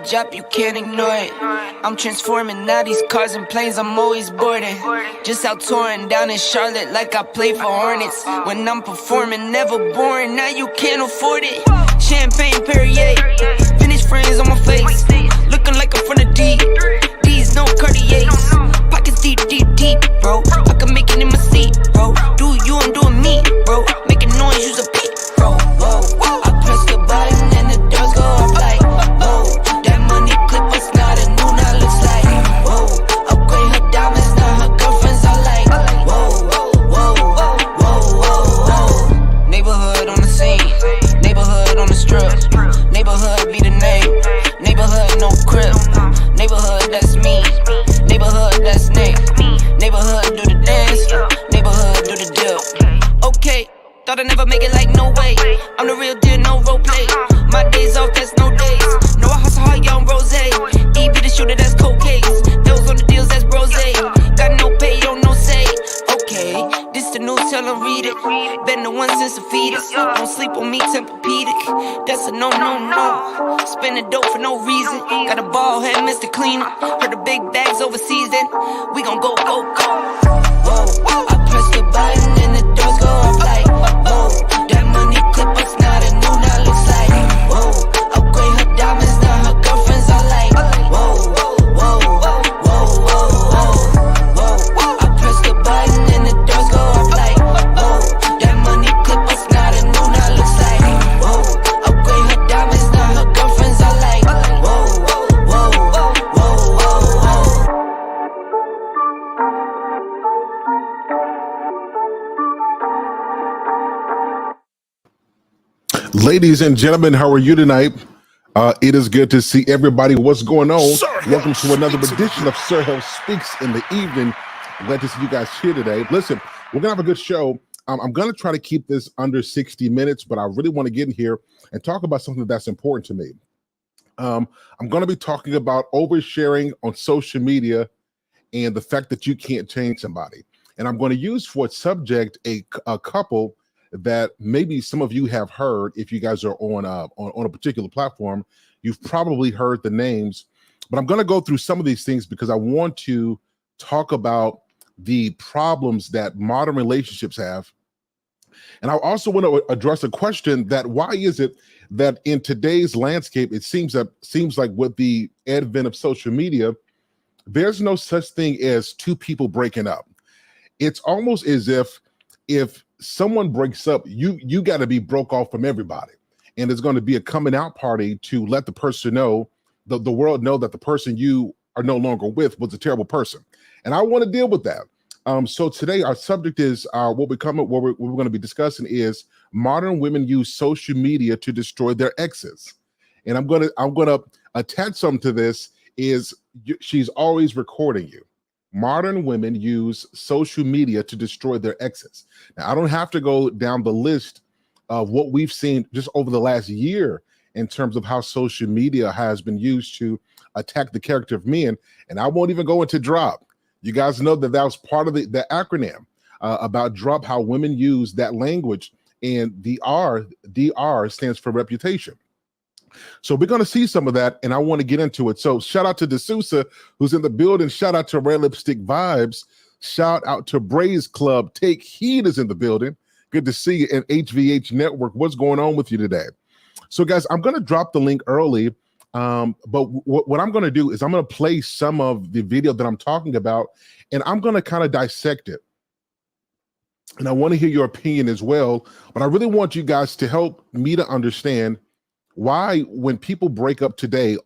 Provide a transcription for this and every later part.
drop, you can't ignore it. I'm transforming now these cars and planes, I'm always boarding. Just out touring down in Charlotte like I play for Hornets. When I'm performing, never boring, now you can't afford it. Champagne Perrier, vintage friends on my face, looking like I'm from the deep. These no Cartiers, pockets deep, deep, deep, bro. I can make it in my seat, bro. Do you, I'm doing me, bro. Making noise, use a beat, bro. Whoa, I press the button and the doors go off like, whoa. That money clip us not a new, now looks like, whoa. Upgrade her diamonds, now her girlfriends are like, whoa, whoa, whoa, whoa, whoa. Neighborhood on the scene, neighborhood on the strip, neighborhood be the name, neighborhood no crib, neighborhood that's me, neighborhood that's Nick, neighborhood do the dance, neighborhood do the deal. Okay, thought I'd never make it like no way, I'm the real deal, no role play. My days off, that's no days. No, I hustle hard, young rose. E be the shooter, that's cold case. Those on the deals, that's brose. Got no pay, yo, no say. Okay, this the news, tell them read it. Been the one since the fetus. Don't sleep on me, Tempur-Pedic. That's a no, no, no. Spending dope for no reason. Got a ball head, Mr. Cleaner. Heard the big bags overseas, then we gon' go, go, go. Whoa, I press the button and the doors go off like, whoa. That money clip us not a new, now looks like, whoa. Upgrade her diamonds, now her girlfriends are like, whoa, whoa, whoa, whoa, whoa. I press the button and the doors go off like, whoa. That money clip us not a new, now looks like, whoa. Upgrade her diamonds, now her girlfriends are like, whoa, whoa, whoa, whoa, whoa. Ladies and gentlemen, how are you tonight? It is good to see everybody. What's going on? Welcome to another edition of Sir Hale Speaks in the evening. Glad to see you guys here today. Listen, we're gonna have a good show. I'm gonna try to keep this under 60 minutes, but I really want to get in here and talk about something that's important to me. I'm gonna be talking about oversharing on social media and the fact that you can't change somebody. And I'm going to use for its subject a couple that maybe some of you have heard. If you guys are on a particular platform, you've probably heard the names, but I'm going to go through some of these things because I want to talk about the problems that modern relationships have. And I also want to address a question that why is it that in today's landscape, it seems like with the advent of social media, there's no such thing as two people breaking up. It's almost as if someone breaks up, you got to be broke off from everybody. And there's going to be a coming out party to let the person know, the world know that the person you are no longer with was a terrible person. And I want to deal with that. So today our subject is what we're going to be discussing is modern women use social media to destroy their exes. And I'm going to attach something to this is she's always recording you. Modern women use social media to destroy their exes. Now, I don't have to go down the list of what we've seen just over the last year in terms of how social media has been used to attack the character of men. And I won't even go into D.R.O.P. You guys know that was part of the acronym about D.R.O.P, how women use that language. And D.R. stands for reputation. So we're going to see some of that, and I want to get into it. So shout out to D'Souza, who's in the building. Shout out to Red Lipstick Vibes. Shout out to Braze Club. Take Heed is in the building. Good to see you. And HVH Network. What's going on with you today? So guys, I'm going to drop the link early, but what I'm going to do is I'm going to play some of the video that I'm talking about, and I'm going to kind of dissect it. And I want to hear your opinion as well, but I really want you guys to help me to understand why, when people break up today,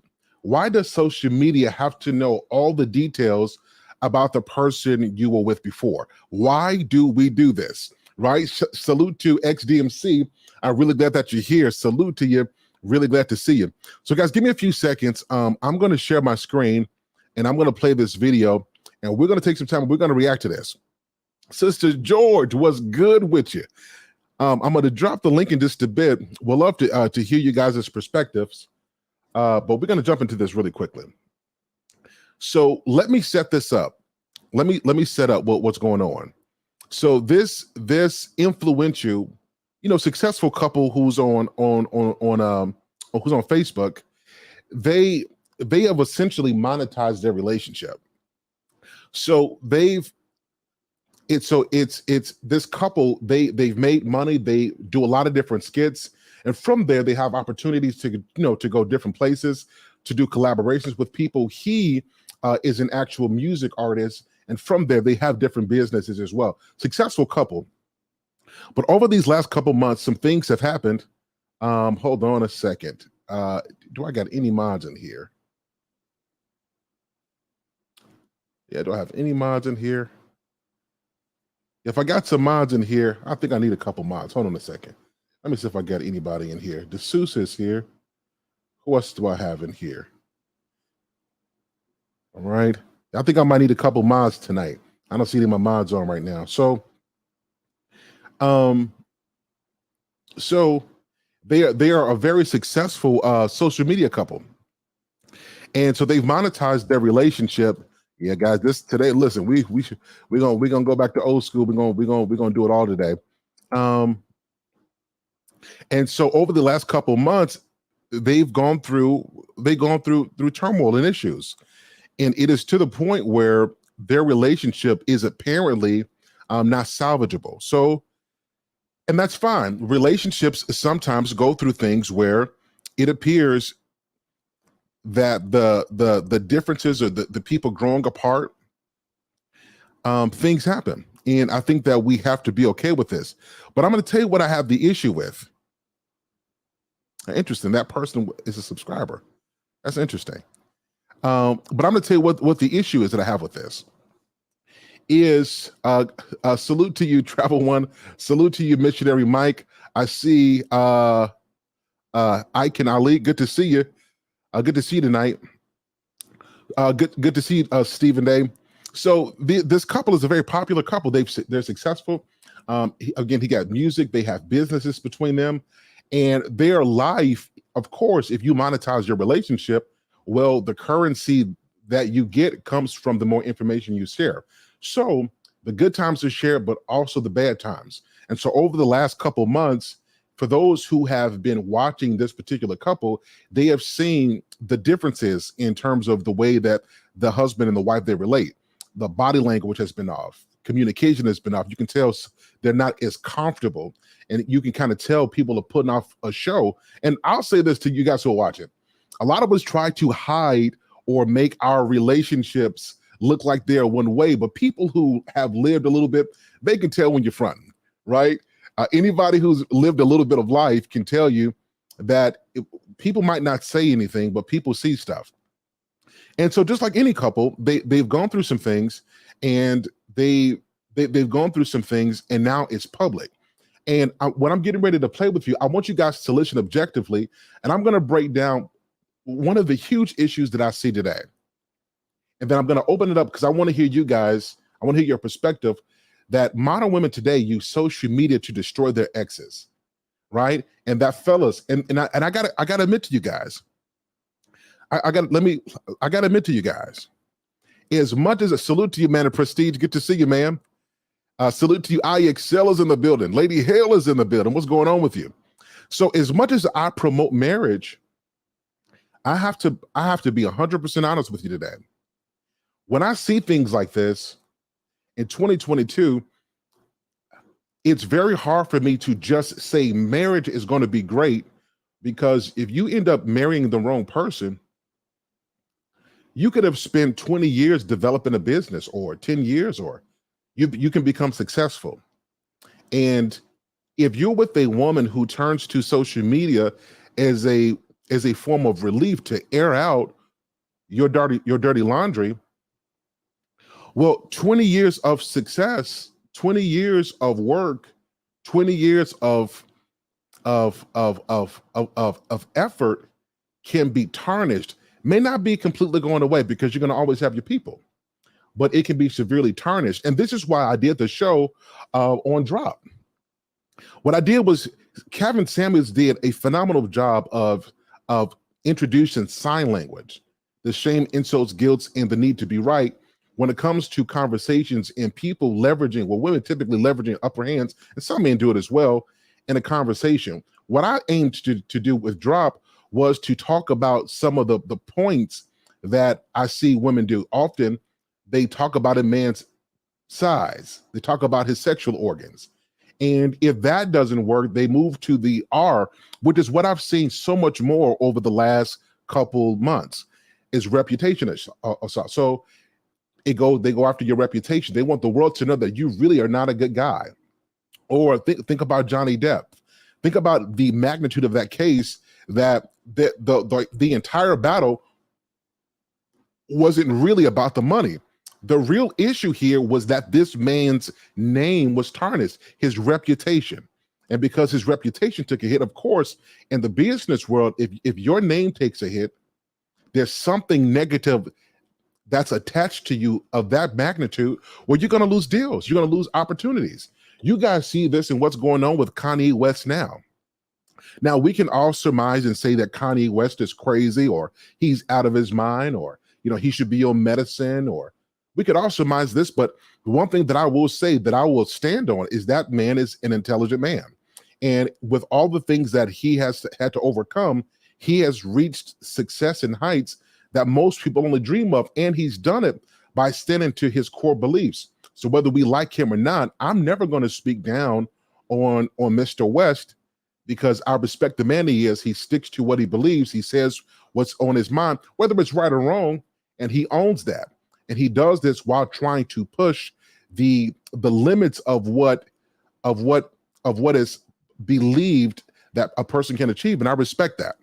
why does social media have to know all the details about the person you were with before? Why do we do this, right? Salute to XDMC. I'm really glad that you're here. Salute to you. Really glad to see you. So guys, give me a few seconds. I'm going to share my screen, and I'm going to play this video, and we're going to take some time, and we're going to react to this. Sister George, what's good with you? I'm going to drop the link in just a bit. We'll love to hear you guys' perspectives, but we're going to jump into this really quickly. So let me set this up. Let me set up what's going on. So this influential, successful couple who's on Facebook, they they have essentially monetized their relationship. So it's this couple, they've made money, they do a lot of different skits, and from there they have opportunities to to go different places, to do collaborations with people. He is an actual music artist, and from there they have different businesses as well. Successful couple. But over these last couple months, some things have happened. Hold on a second. Do I got any mods in here? Yeah, do I have any mods in here? If I got some mods in here, I think I need a couple mods. Hold on a second. Let me see if I got anybody in here. DeSeuss is here. Who else do I have in here? All right. I think I might need a couple mods tonight. I don't see any of my mods on right now. So they are a very successful social media couple. And so they've monetized their relationship. Yeah, guys, this today, listen, we're gonna go back to old school. We're gonna do it all today. And so over the last couple months, they've gone through turmoil and issues. And it is to the point where their relationship is apparently not salvageable. So, and that's fine. Relationships sometimes go through things where it appears that the differences, or the people growing apart, things happen. And I think that we have to be okay with this. But I'm going to tell you what I have the issue with. Interesting. That person is a subscriber. That's interesting. But I'm going to tell you what the issue is that I have with this. Is salute to you, Travel One. Salute to you, Missionary Mike. I see Ike and Ali. Good to see you. Good to see you tonight. Good to see Stephen Day. So this couple is a very popular couple. They're successful. Again, he got music. They have businesses between them, and their life. Of course, if you monetize your relationship, well, the currency that you get comes from the more information you share. So the good times are shared, but also the bad times. And so over the last couple months, for those who have been watching this particular couple, they have seen the differences in terms of the way that the husband and the wife, they relate. The body language has been off. Communication has been off. You can tell they're not as comfortable. And you can kind of tell people are putting off a show. And I'll say this to you guys who are watching. A lot of us try to hide or make our relationships look like they're one way, but people who have lived a little bit, they can tell when you're fronting, right? Anybody who's lived a little bit of life can tell you that people might not say anything, but people see stuff. And so just like any couple, they've gone through some things, and they've gone through some things, and now it's public. And when I'm getting ready to play with you, I want you guys to listen objectively, and I'm going to break down one of the huge issues that I see today. And then I'm going to open it up because I want to hear you guys. I want to hear your perspective that modern women today use social media to destroy their exes, right? And that fellas, and I gotta admit to you guys, I gotta admit to you guys, as much as a salute to you, man, of Prestige, good to see you, man. Salute to you, IXL is in the building. Lady Hale is in the building. What's going on with you? So as much as I promote marriage, I have to be 100% honest with you today. When I see things like this in 2022, it's very hard for me to just say marriage is going to be great, because if you end up marrying the wrong person, you could have spent 20 years developing a business, or 10 years, or you can become successful. And if you're with a woman who turns to social media as a form of relief to air out your dirty laundry, well, 20 years of success, 20 years of work, 20 years of effort can be tarnished. May not be completely going away, because you're going to always have your people, but it can be severely tarnished. And this is why I did the show on D.R.O.P. What I did was, Kevin Samuels did a phenomenal job of introducing sign language, the shame, insults, guilts, and the need to be right when it comes to conversations and people leveraging, well, women typically leveraging upper hands, and some men do it as well, in a conversation. What I aimed to do with D.R.O.P. was to talk about some of the points that I see women do. Often they talk about a man's size, they talk about his sexual organs. And if that doesn't work, they move to the R, which is what I've seen so much more over the last couple months, is reputation assault. So they go after your reputation. They want the world to know that you really are not a good guy. Or think about Johnny Depp. Think about the magnitude of that case, that the entire battle wasn't really about the money. The real issue here was that this man's name was tarnished, his reputation. And because his reputation took a hit, of course, in the business world, if your name takes a hit, there's something negative that's attached to you of that magnitude, where you're going to lose deals, you're going to lose opportunities. You guys see this in what's going on with Kanye West now. Now, we can all surmise and say that Kanye West is crazy, or he's out of his mind, or he should be on medicine, or we could all surmise this. But the one thing that I will say, that I will stand on, is that man is an intelligent man. And with all the things that he has had to overcome, he has reached success and heights that most people only dream of. And he's done it by standing to his core beliefs. So whether we like him or not, I'm never going to speak down on Mr. West, because I respect the man he is. He sticks to what he believes. He says what's on his mind, whether it's right or wrong, and he owns that. And he does this while trying to push the limits of what is believed that a person can achieve, and I respect that.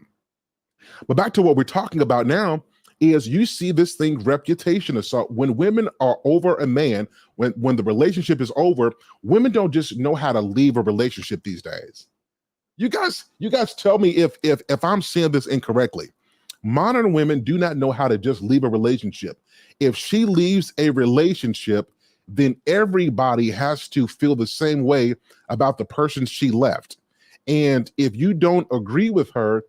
But back to what we're talking about now, is you see this thing, reputation assault. When women are over a man, when the relationship is over, women don't just know how to leave a relationship these days. You guys tell me if I'm seeing this incorrectly. Modern women do not know how to just leave a relationship. If she leaves a relationship, then everybody has to feel the same way about the person she left. And if you don't agree with her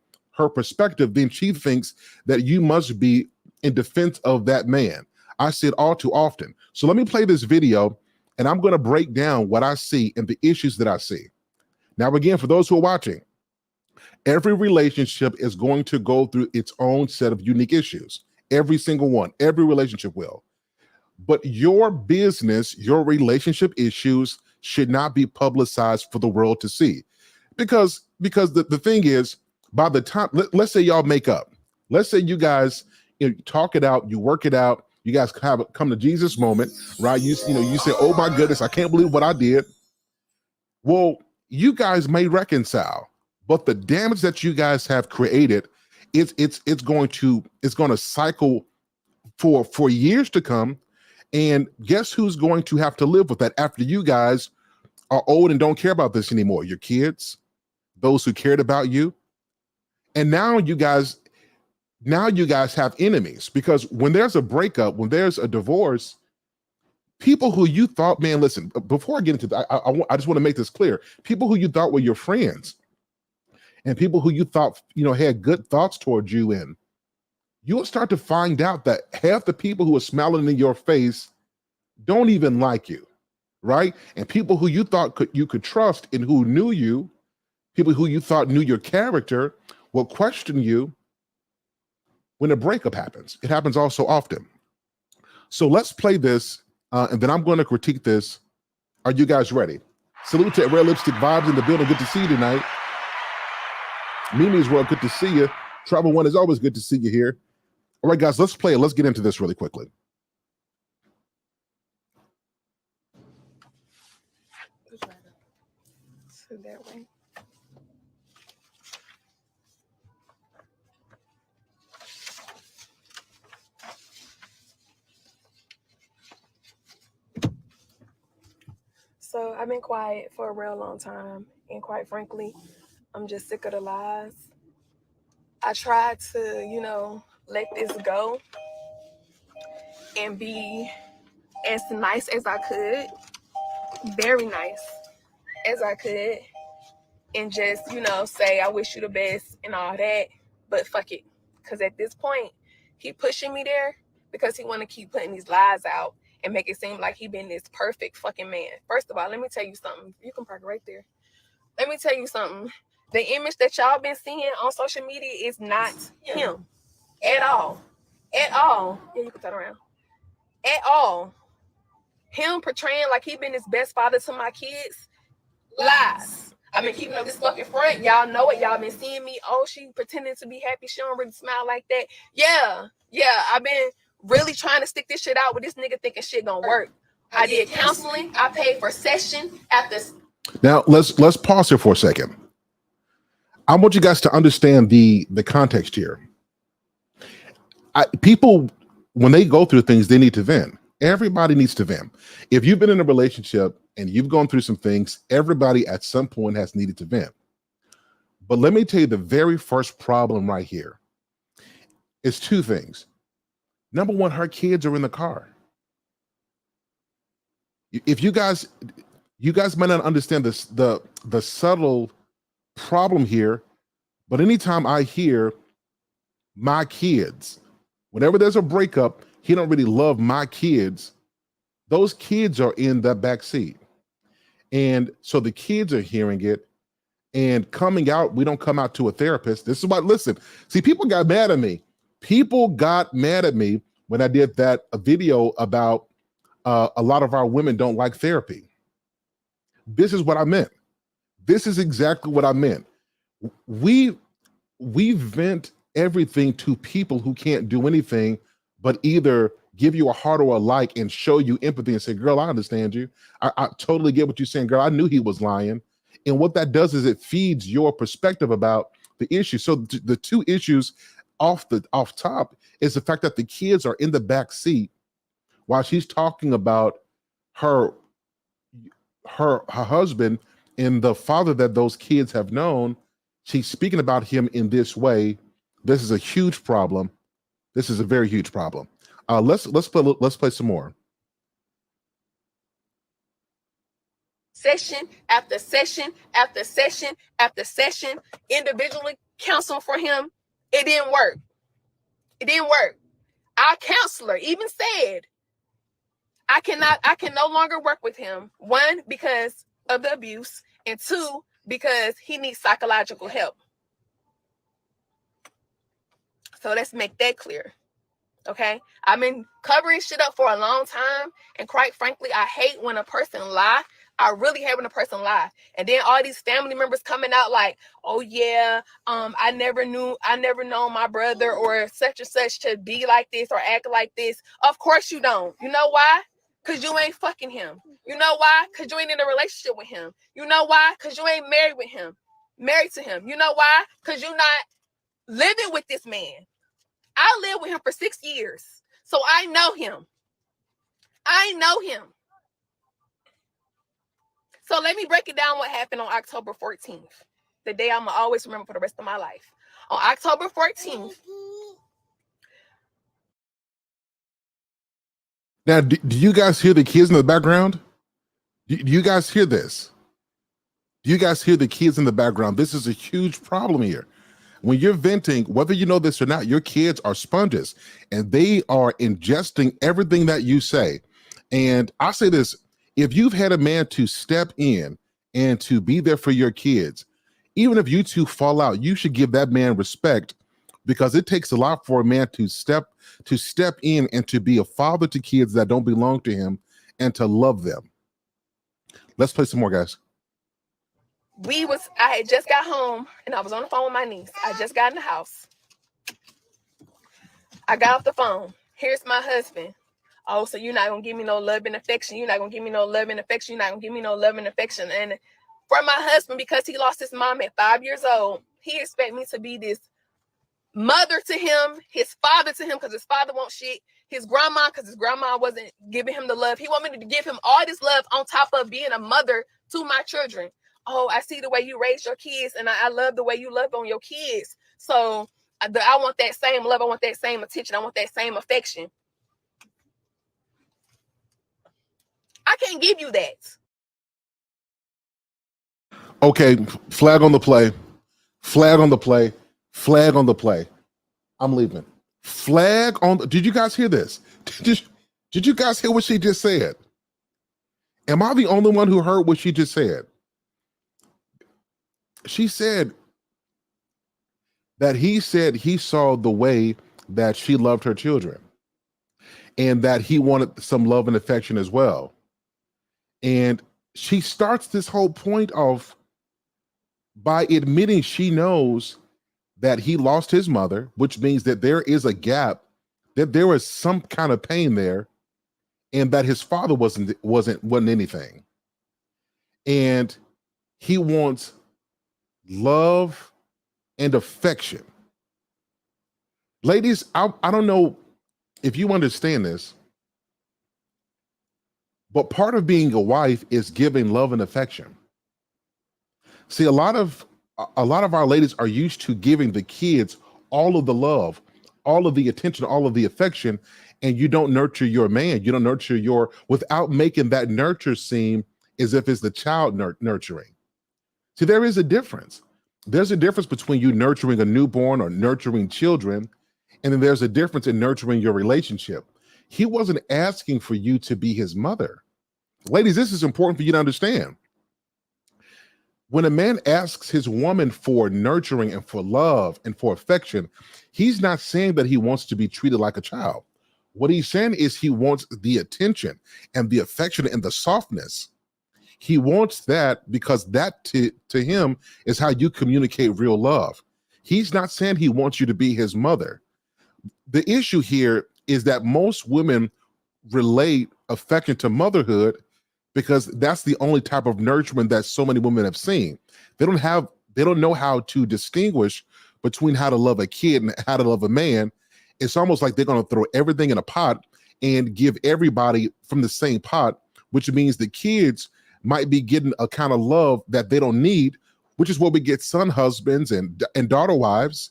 perspective, then she thinks that you must be in defense of that man. I see it all too often. So let me play this video, and I'm going to break down what I see and the issues that I see. Now, again, for those who are watching, every relationship is going to go through its own set of unique issues. Every single one, every relationship will. But your business, your relationship issues should not be publicized for the world to see. Because the thing is, by the time, let's say y'all make up. Let's say you guys talk it out, you work it out, you guys have a come to Jesus moment, right? You say, oh my goodness, I can't believe what I did. Well, you guys may reconcile, but the damage that you guys have created, it's going to cycle for years to come. And guess who's going to have to live with that after you guys are old and don't care about this anymore? Your kids, those who cared about you. And now you guys have enemies, because when there's a breakup, when there's a divorce, people who you thought, man, listen, before I get into that, I just want to make this clear. People who you thought were your friends, and people who you thought, had good thoughts towards you, and you'll start to find out that half the people who are smiling in your face don't even like you, right? And people who you thought you could trust and who knew you, people who you thought knew your character, will question you when a breakup happens. It happens all so often. So let's play this, and then I'm going to critique this. Are you guys ready? Salute to Red Lipstick Vibes in the building. Good to see you tonight. Mimi's World, good to see you. Travel One, is always good to see you here. All right, guys, let's play it. Let's get into this really quickly. So that way. So I've been quiet for a real long time, and quite frankly, I'm just sick of the lies. I tried to, let this go and be as nice as I could, very nice as I could, and just, say I wish you the best and all that, but fuck it. Because at this point, he pushing me there because he want to keep putting these lies out and make it seem like he been this perfect fucking man. First of all, let me tell you something. You can park right there. Let me tell you something. The image that y'all been seeing on social media is not him at all. at all. Yeah, you can turn around. At all. Him portraying like he been his best father to my kids, lies. I've been keeping up this fucking front. Y'all know it. Y'all been seeing me. Oh, she pretending to be happy. She don't really smile like that. Yeah. I've been really trying to stick this shit out with this nigga thinking shit gonna work. I did counseling. I paid for session after. Now let's pause here for a second. I want you guys to understand the context here. People, when they go through things, they need to vent. Everybody needs to vent. If you've been in a relationship and you've gone through some things, everybody at some point has needed to vent. But let me tell you, the very first problem right here is two things. Number one, her kids are in the car. If you guys might not understand this, the subtle problem here, but anytime I hear my kids, whenever there's a breakup, he don't really love my kids, those kids are in the back seat. And so the kids are hearing it and coming out. We don't come out to a therapist. This is why, listen, see, people got mad at me. People got mad at me when I did a video about a lot of our women don't like therapy. This is what I meant. This is exactly what I meant. We vent everything to people who can't do anything but either give you a heart or a like and show you empathy and say, girl, I understand you. I totally get what you're saying, girl. I knew he was lying. And what that does is it feeds your perspective about the issue. So the two issues off top is the fact that the kids are in the back seat while she's talking about her husband and the father that those kids have known. She's speaking about him in this way. This is a huge problem. This is a very huge problem. Let's play some more. Session after session after session after session, individually counsel for him. It didn't work. It didn't work. Our counselor even said, I can no longer work with him. One, because of the abuse, and two, because he needs psychological help. So let's make that clear. Okay, I've been covering shit up for a long time, and quite frankly, I hate when a person lie. I really hate when a person lie, and then all these family members coming out like, "Oh yeah, I never known my brother or such and such to be like this or act like this." Of course you don't. You know why? Because you ain't fucking him. You know why? Because you ain't in a relationship with him. You know why? Because you ain't married to him. You know why? Because you're not living with this man. I lived with him for 6 years, so I know him. So let me break it down what happened on October 14th, the day I'm going to always remember for the rest of my life. On October 14th. Now, do you guys hear the kids in the background? Do you guys hear this? Do you guys hear the kids in the background? This is a huge problem here. When you're venting, whether you know this or not, your kids are sponges and they are ingesting everything that you say. And I say this, if you've had a man to step in and to be there for your kids, even if you two fall out, you should give that man respect, because it takes a lot for a man to step in and to be a father to kids that don't belong to him and to love them. Let's play some more, guys. I had just got home and I was on the phone with my niece. I just got in the house. I got off the phone. Here's my husband. Oh, so you're not going to give me no love and affection. You're not going to give me no love and affection. You're not going to give me no love and affection. And for my husband, because he lost his mom at 5 years old, he expect me to be this mother to him, his father to him, because his father won't shit, his grandma, because his grandma wasn't giving him the love. He want me to give him all this love on top of being a mother to my children. Oh, I see the way you raise your kids, and I love the way you love on your kids. So I want that same love. I want that same attention. I want that same affection. I can't give you that. Okay, flag on the play. Flag on the play. Flag on the play. I'm leaving. Flag on the, did you guys hear this? Did you guys hear what she just said? Am I the only one who heard what she just said? She said that he said he saw the way that she loved her children and that he wanted some love and affection as well. And she starts this whole point of by admitting she knows that he lost his mother, which means that there is a gap, that there was some kind of pain there, and that his father wasn't anything. And he wants love and affection. Ladies, I don't know if you understand this, but part of being a wife is giving love and affection. See, a lot of our ladies are used to giving the kids all of the love, all of the attention, all of the affection, and you don't nurture your man. You don't nurture without making that nurture seem as if it's the child nurturing. See, there is a difference. There's a difference between you nurturing a newborn or nurturing children, and then there's a difference in nurturing your relationship. He wasn't asking for you to be his mother. Ladies, this is important for you to understand. When a man asks his woman for nurturing and for love and for affection, he's not saying that he wants to be treated like a child. What he's saying is he wants the attention and the affection and the softness. He wants that because that to him is how you communicate real love. He's not saying he wants you to be his mother. The issue here is that most women relate affection to motherhood because that's the only type of nurturing that so many women have seen. They don't know how to distinguish between how to love a kid and how to love a man. It's almost like they're going to throw everything in a pot and give everybody from the same pot, which means the kids might be getting a kind of love that they don't need, which is what we get son husbands and daughter wives.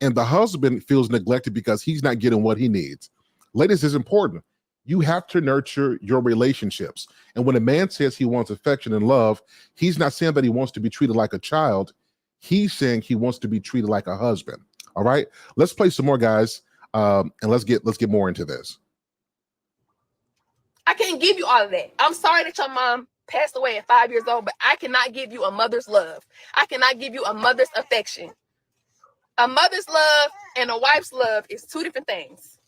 And the husband feels neglected because he's not getting what he needs. Ladies, it's important. You have to nurture your relationships. And when a man says he wants affection and love, he's not saying that he wants to be treated like a child. He's saying he wants to be treated like a husband. All right, let's play some more, guys, and let's get more into this. I can't give you all of that. I'm sorry that your mom passed away at 5 years old, but I cannot give you a mother's love. I cannot give you a mother's affection. A mother's love and a wife's love is two different things.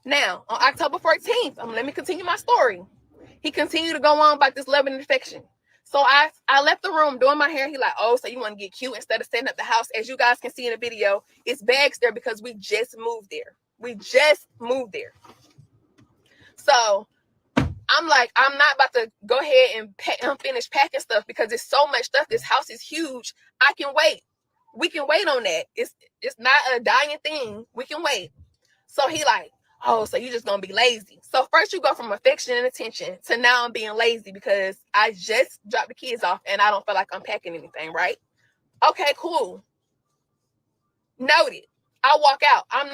Now, on October 14th, let me continue my story. He continued to go on about this love and affection. So I left the room doing my hair. He like, oh, so you want to get cute instead of setting up the house. As you guys can see in the video, it's bags there because we just moved there. We just moved there. So I'm like, I'm not about to go ahead and finish packing stuff because there's so much stuff. This house is huge. I can wait. We can wait on that. It's not a dying thing. We can wait. So he like, oh, so you just gonna be lazy. So first you go from affection and attention to now I'm being lazy because I just dropped the kids off and I don't feel like I'm packing anything, right? Okay, cool. Noted. I'll walk out. I'm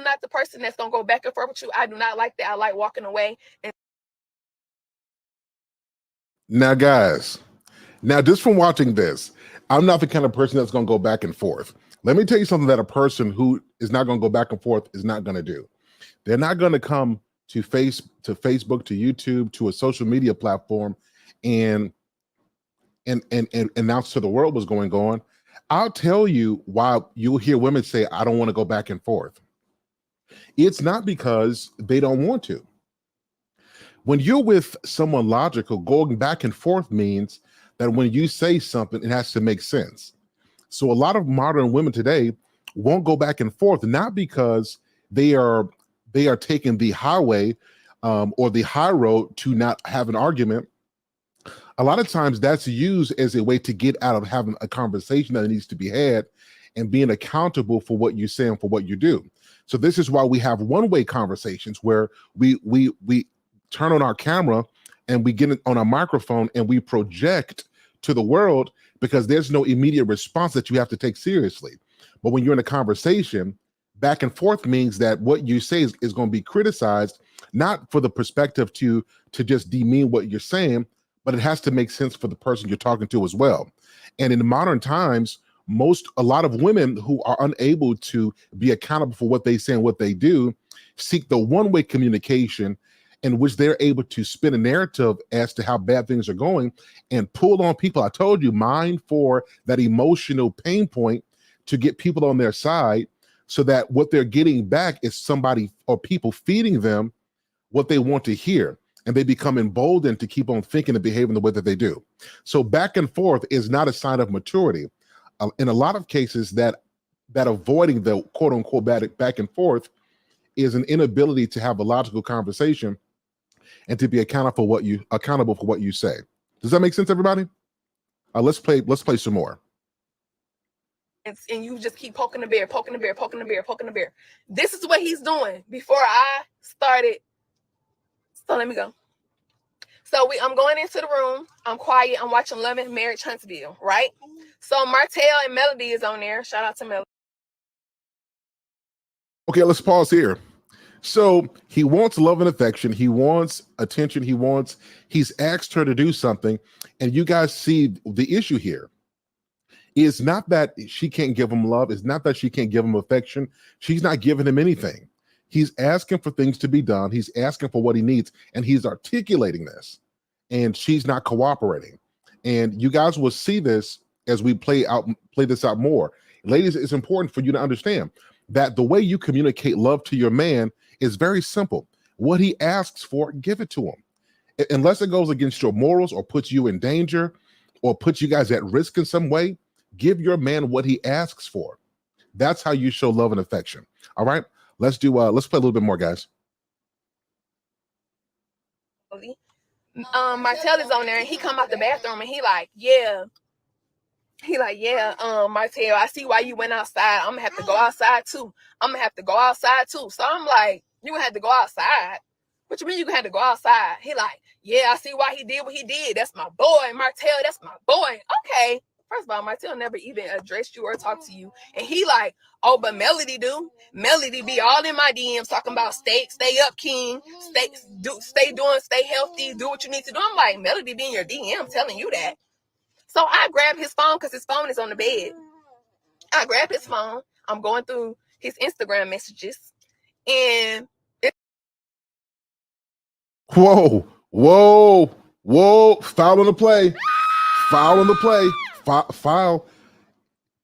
not the person that's gonna go back and forth with you. I do not like that. I like walking away. Now, guys, just from watching this, I'm not the kind of person that's gonna go back and forth. Let me tell you something that a person who is not gonna go back and forth is not gonna do. They're not going to come to Facebook, to YouTube, to a social media platform and announce to the world what's going on. I'll tell you why you'll hear women say, I don't want to go back and forth. It's not because they don't want to. When you're with someone logical, going back and forth means that when you say something, it has to make sense. So a lot of modern women today won't go back and forth, not because they are taking the highway or the high road to not have an argument. A lot of times that's used as a way to get out of having a conversation that needs to be had and being accountable for what you say and for what you do. So this is why we have one-way conversations where we turn on our camera and we get it on a microphone and we project to the world because there's no immediate response that you have to take seriously. But when you're in a conversation, back and forth means that what you say is going to be criticized, not for the perspective to just demean what you're saying, but it has to make sense for the person you're talking to as well. And in modern times, a lot of women who are unable to be accountable for what they say and what they do seek the one-way communication in which they're able to spin a narrative as to how bad things are going and pull on people. I told you, mine for that emotional pain point to get people on their side so that what they're getting back is somebody or people feeding them what they want to hear, and they become emboldened to keep on thinking and behaving the way that they do. So back and forth is not a sign of maturity. In a lot of cases, that avoiding the quote unquote back and forth is an inability to have a logical conversation and to be accountable for what you say. Does that make sense, everybody? Let's play some more. And you just keep poking the bear, poking the bear, poking the bear, poking the bear. This is what he's doing before I started. So let me go. So I'm going into the room. I'm quiet. I'm watching Love and Marriage Huntsville, right? So Martell and Melody is on there. Shout out to Melody. Okay, let's pause here. So he wants love and affection. He wants attention. He's asked her to do something. And you guys see the issue here. It's not that she can't give him love. It's not that she can't give him affection. She's not giving him anything. He's asking for things to be done. He's asking for what he needs, and he's articulating this, and she's not cooperating. And you guys will see this as we play this out more. Ladies, it's important for you to understand that the way you communicate love to your man is very simple. What he asks for, give it to him. Unless it goes against your morals or puts you in danger or puts you guys at risk in some way, give your man what he asks for. That's how you show love and affection. All right, let's play a little bit more, guys. Martell is on there, and he come out the bathroom, and he like, Martell, I see why you went outside. I'm gonna have to go outside too. So I'm like, you gonna have to go outside? What you mean you gonna have to go outside? He like, yeah, I see why he did what he did. That's my boy, Martell. That's my boy. Okay. First of all, Martell never even addressed you or talked to you. And he like, oh, but Melody do. Melody be all in my DMs talking about stay up, king. Stay healthy, do what you need to do. I'm like, Melody be in your DM telling you that. So I grab his phone because his phone is on the bed. I grab his phone. I'm going through his Instagram messages. And Whoa. Foul on the play. Foul.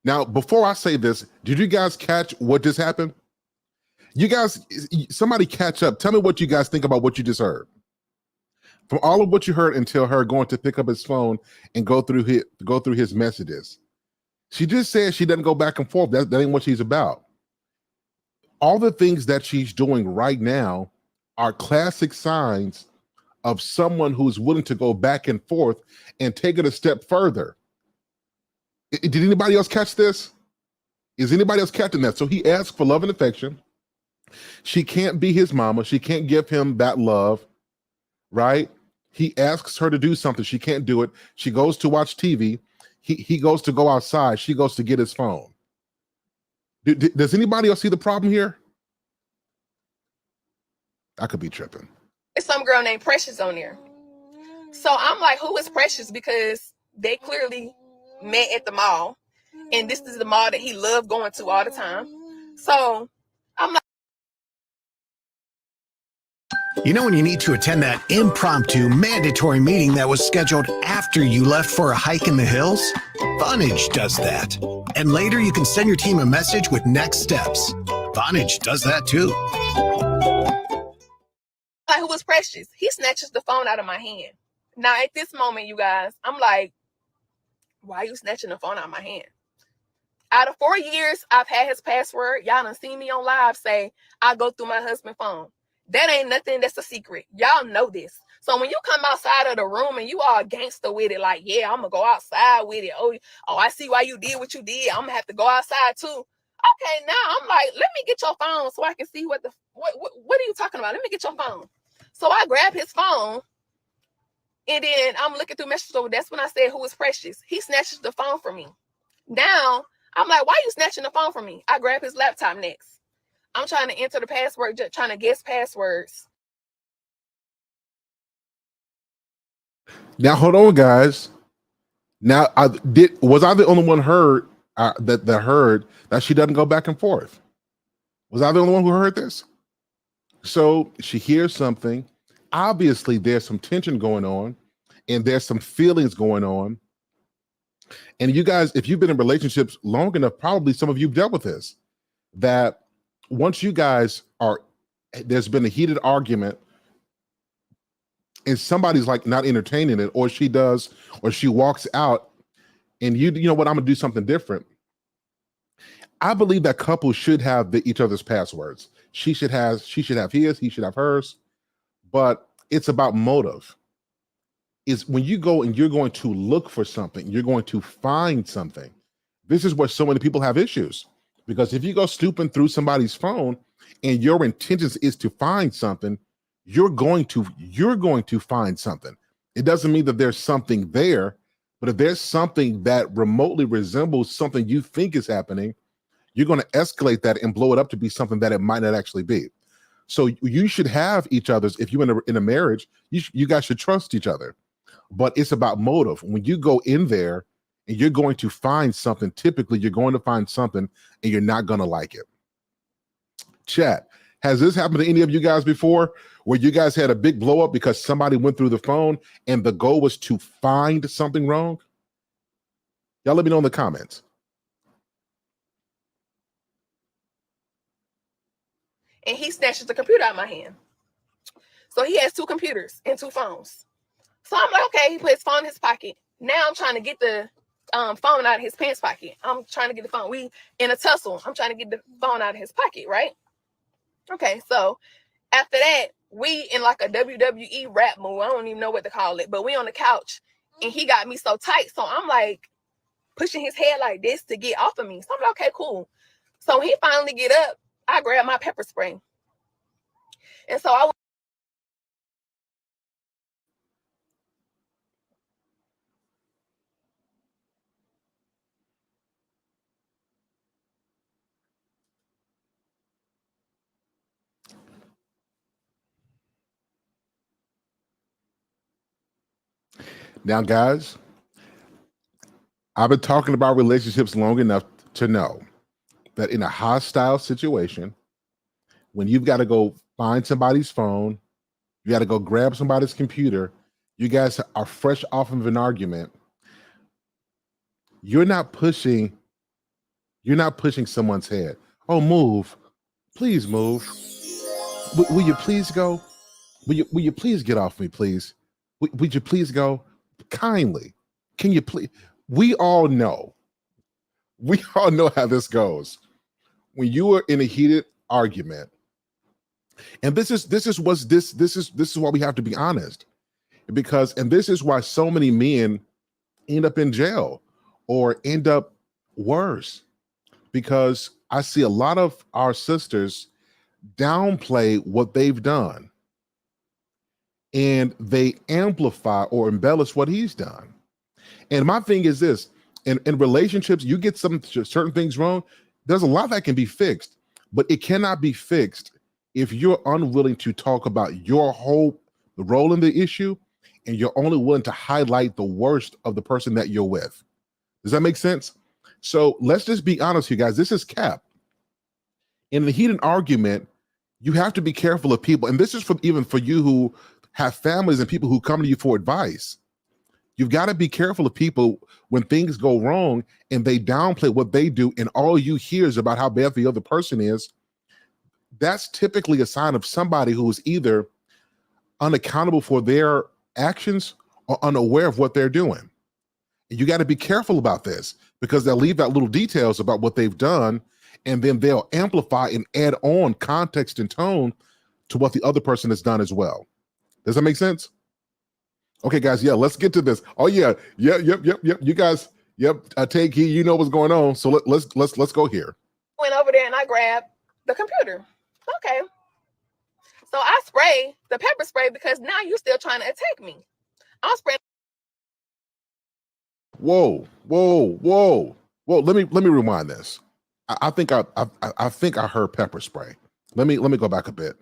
Now, before I say this, did you guys catch what just happened? You guys, somebody catch up. Tell me what you guys think about what you just heard. From all of what you heard until her going to pick up his phone and go through his messages. She just said she doesn't go back and forth. That ain't what she's about. All the things that she's doing right now are classic signs of someone who's willing to go back and forth and take it a step further. Did anybody else catch this? Is anybody else catching that? So he asked for love and affection. She can't be his mama. She can't give him that love, right? He asks her to do something. She can't do it. She goes to watch TV. He goes to go outside. She goes to get his phone. Does anybody else see the problem here? I could be tripping. It's some girl named Precious on there. So I'm like, who is Precious? Because they clearly met at the mall. And this is the mall that he loved going to all the time. So I'm like, you know when you need to attend that impromptu mandatory meeting that was scheduled after you left for a hike in the hills? Vonage does that. And later you can send your team a message with next steps. Vonage does that too. who was Precious? He snatches the phone out of my hand. Now at this moment, you guys, I'm like, why are you snatching the phone out of my hand? Out of 4 years, I've had his password. Y'all done seen me on live say, I go through my husband's phone. That ain't nothing that's a secret. Y'all know this. So when you come outside of the room and you all gangster with it, like, yeah, I'm going to go outside with it. Oh, I see why you did what you did. I'm going to have to go outside too. Okay, now I'm like, let me get your phone so I can see what are you talking about? Let me get your phone. So I grab his phone and then I'm looking through messages. So that's when I said, who is Precious? He snatches the phone from me. Now I'm like, why are you snatching the phone from me? I grab his laptop next. I'm trying to enter the password, just trying to guess passwords. Now hold on, guys. Now was I the only one that heard that she doesn't go back and forth? Was I the only one who heard this? So she hears something. Obviously, there's some tension going on, and there's some feelings going on. And you guys, if you've been in relationships long enough, probably some of you dealt with this. that once you guys are, there's been a heated argument and somebody's like not entertaining it, or she does, or she walks out, and you know what, I'm gonna do something different. I believe that couples should have each other's passwords. She should have his, he should have hers, but it's about motive. Is when you go and you're going to look for something, you're going to find something. This is where so many people have issues, because if you go snooping through somebody's phone and your intentions is to find something, you're going to find something. It doesn't mean that there's something there, but if there's something that remotely resembles something you think is happening, you're going to escalate that and blow it up to be something that it might not actually be. So you should have each other's, if you're in a marriage, you guys should trust each other. But it's about motive. When you go in there and you're going to find something, typically you're going to find something and you're not going to like it. Chat, has this happened to any of you guys before, where you guys had a big blow up because somebody went through the phone and the goal was to find something wrong? Y'all let me know in the comments. And he snatches the computer out of my hand. So he has 2 computers and 2 phones. So I'm like, okay, he put his phone in his pocket. Now I'm trying to get the phone out of his pants pocket. I'm trying to get the phone. We in a tussle. I'm trying to get the phone out of his pocket, right? Okay, so after that, we in like a WWE rap move. I don't even know what to call it, but we on the couch and he got me so tight. So I'm like pushing his head like this to get off of me. So I'm like, okay, cool. So he finally get up. I grab my pepper spray. And so I Now, guys, I've been talking about relationships long enough to know that in a hostile situation, when you've got to go find somebody's phone, you got to go grab somebody's computer, you guys are fresh off of an argument, you're not pushing someone's head. Oh, move. Please move. Will you please go? Will you please get off me, please? Would you please go? Kindly. Can you please? We all know how this goes. When you are in a heated argument, and this is why we have to be honest, because, and this is why so many men end up in jail or end up worse, because I see a lot of our sisters downplay what they've done and they amplify or embellish what he's done. And my thing is this, in relationships, you get some certain things wrong, there's a lot that can be fixed, but it cannot be fixed if you're unwilling to talk about the role in the issue, and you're only willing to highlight the worst of the person that you're with. Does that make sense? So let's just be honest here, guys. This is Cap. In the heated argument, you have to be careful of people. And this is even for you who have families and people who come to you for advice. You've got to be careful of people when things go wrong and they downplay what they do, and all you hear is about how bad the other person is. That's typically a sign of somebody who is either unaccountable for their actions or unaware of what they're doing. And you got to be careful about this, because they'll leave out little details about what they've done, and then they'll amplify and add on context and tone to what the other person has done as well. Does that make sense? Okay, guys. Yeah, let's get to this. Oh yeah, yep. You guys, take heed. You know what's going on. So let's go here. Went over there and I grabbed the computer. Okay. So I spray the pepper spray because now you're still trying to attack me. I'm spraying. Whoa. Let me rewind this. I think I heard pepper spray. Let me go back a bit.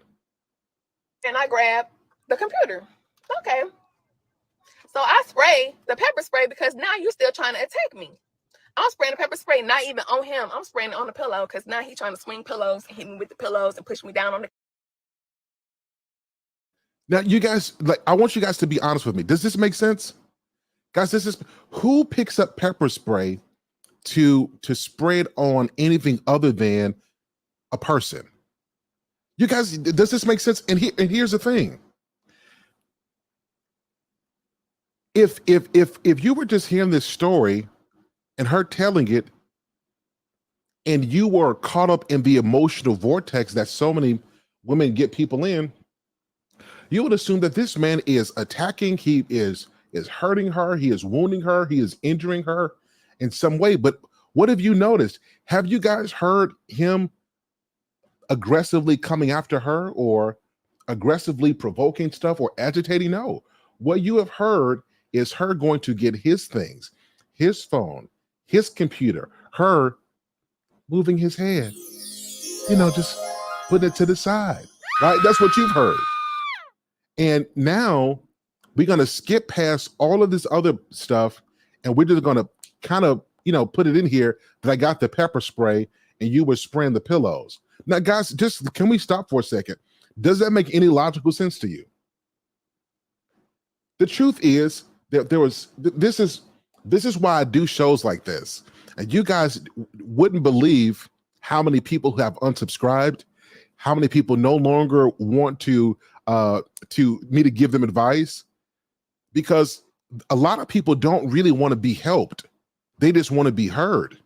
And I grabbed the computer. Okay. So I spray the pepper spray because now you're still trying to attack me. I'm spraying the pepper spray, not even on him. I'm spraying it on the pillow because now he's trying to swing pillows and hit me with the pillows and push me down on the. Now, you guys, I want you guys to be honest with me. Does this make sense? Guys, who picks up pepper spray to spray it on anything other than a person. You guys, does this make sense? And here's the thing. If you were just hearing this story and her telling it, and you were caught up in the emotional vortex that so many women get people in, you would assume that this man is attacking, he is hurting her, he is wounding her, he is injuring her in some way. But what have you noticed? Have you guys heard him aggressively coming after her or aggressively provoking stuff or agitating? No. What you have heard is her going to get his things, his phone, his computer, her moving his head, just putting it to the side, right? That's what you've heard. And now we're going to skip past all of this other stuff, and we're just going to kind of, put it in here that I got the pepper spray and you were spraying the pillows. Now, guys, just can we stop for a second? Does that make any logical sense to you? The truth is that this is why I do shows like this. And you guys wouldn't believe how many people who have unsubscribed, how many people no longer want to me to give them advice, because a lot of people don't really want to be helped. They just want to be heard.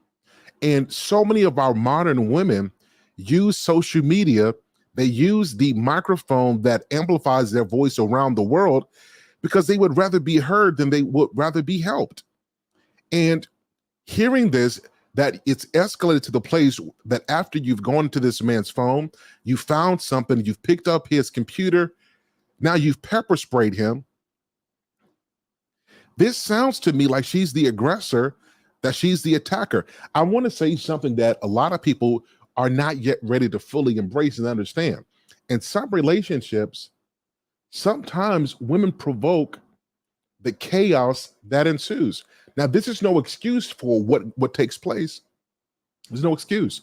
And so many of our modern women use social media. They use the microphone that amplifies their voice around the world because they would rather be heard than they would rather be helped. And hearing this, that it's escalated to the place that after you've gone to this man's phone, you found something, you've picked up his computer, now you've pepper sprayed him. This sounds to me like she's the aggressor, that she's the attacker. I want to say something that a lot of people are not yet ready to fully embrace and understand. In some relationships, sometimes women provoke the chaos that ensues. Now, this is no excuse for what takes place. There's no excuse.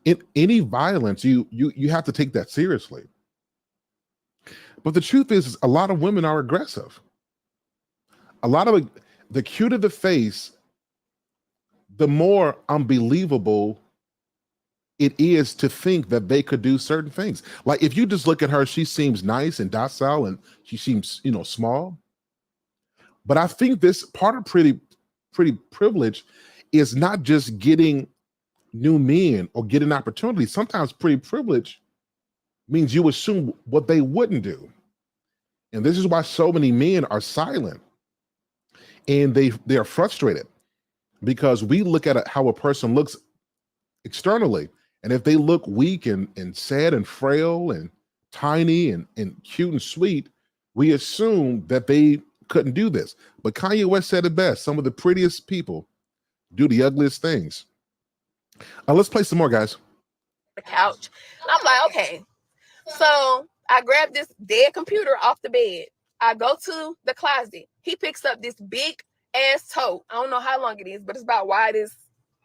In any violence, you have to take that seriously. But the truth is a lot of women are aggressive. A lot of the cuter the face, the more unbelievable it is to think that they could do certain things. Like if you just look at her, she seems nice and docile and she seems, small. But I think this part of pretty privilege is not just getting new men or getting opportunities. Sometimes pretty privilege means you assume what they wouldn't do. And this is why so many men are silent and they are frustrated, because we look at how a person looks externally. And if they look weak and sad and frail and tiny and cute and sweet, we assume that they couldn't do this. But Kanye West said it best: some of the prettiest people do the ugliest things. Let's play some more, guys. The couch. And I'm like, okay. So I grab this dead computer off the bed. I go to the closet. He picks up this big ass tote. I don't know how long it is, but it's about wide as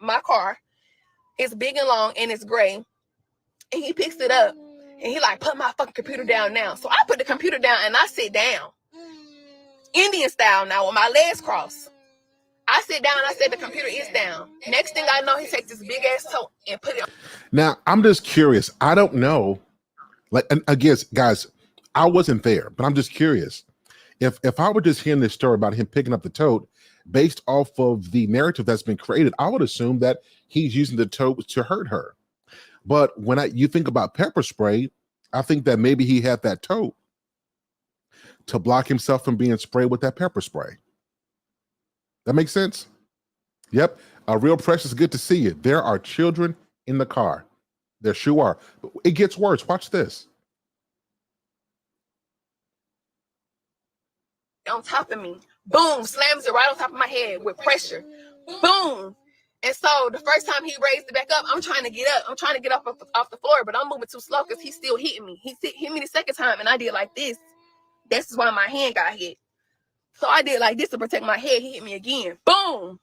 my car. It's big and long and it's gray. And he picks it up and he like, put my fucking computer down now. So I put the computer down and I sit down. Indian style now with my legs crossed. I sit down and I said the computer is down. Next thing I know, he takes this big ass tote and put it on. Now, I'm just curious. I don't know. And again, guys, I wasn't there, but I'm just curious. If I were just hearing this story about him picking up the tote based off of the narrative that's been created, I would assume that he's using the tote to hurt her. But when you think about pepper spray, I think that maybe he had that tote to block himself from being sprayed with that pepper spray. That makes sense? Yep. Real Precious, good to see you. There are children in the car. There sure are. But it gets worse. Watch this. On top of me, boom, slams it right on top of my head with pressure, boom. And so the first time he raised it back up, I'm trying to get up. I'm trying to get off the floor, but I'm moving too slow because he's still hitting me. He hit me the second time, and I did like this. This is why my hand got hit. So I did like this to protect my head. He hit me again. Boom.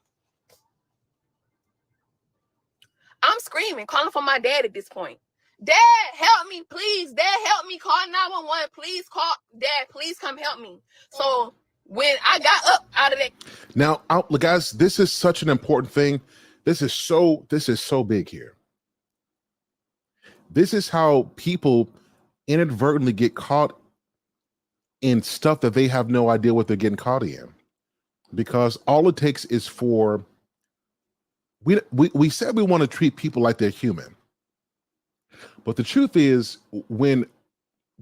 I'm screaming, calling for my dad at this point. Dad, help me, please. Dad, help me. Call 911. Please call. Dad, please come help me. So when I got up out of that. Now, guys, this is such an important thing. This is so big here. This is how people inadvertently get caught in stuff that they have no idea what they're getting caught in, because all it takes is for we said we want to treat people like they're human, but the truth is when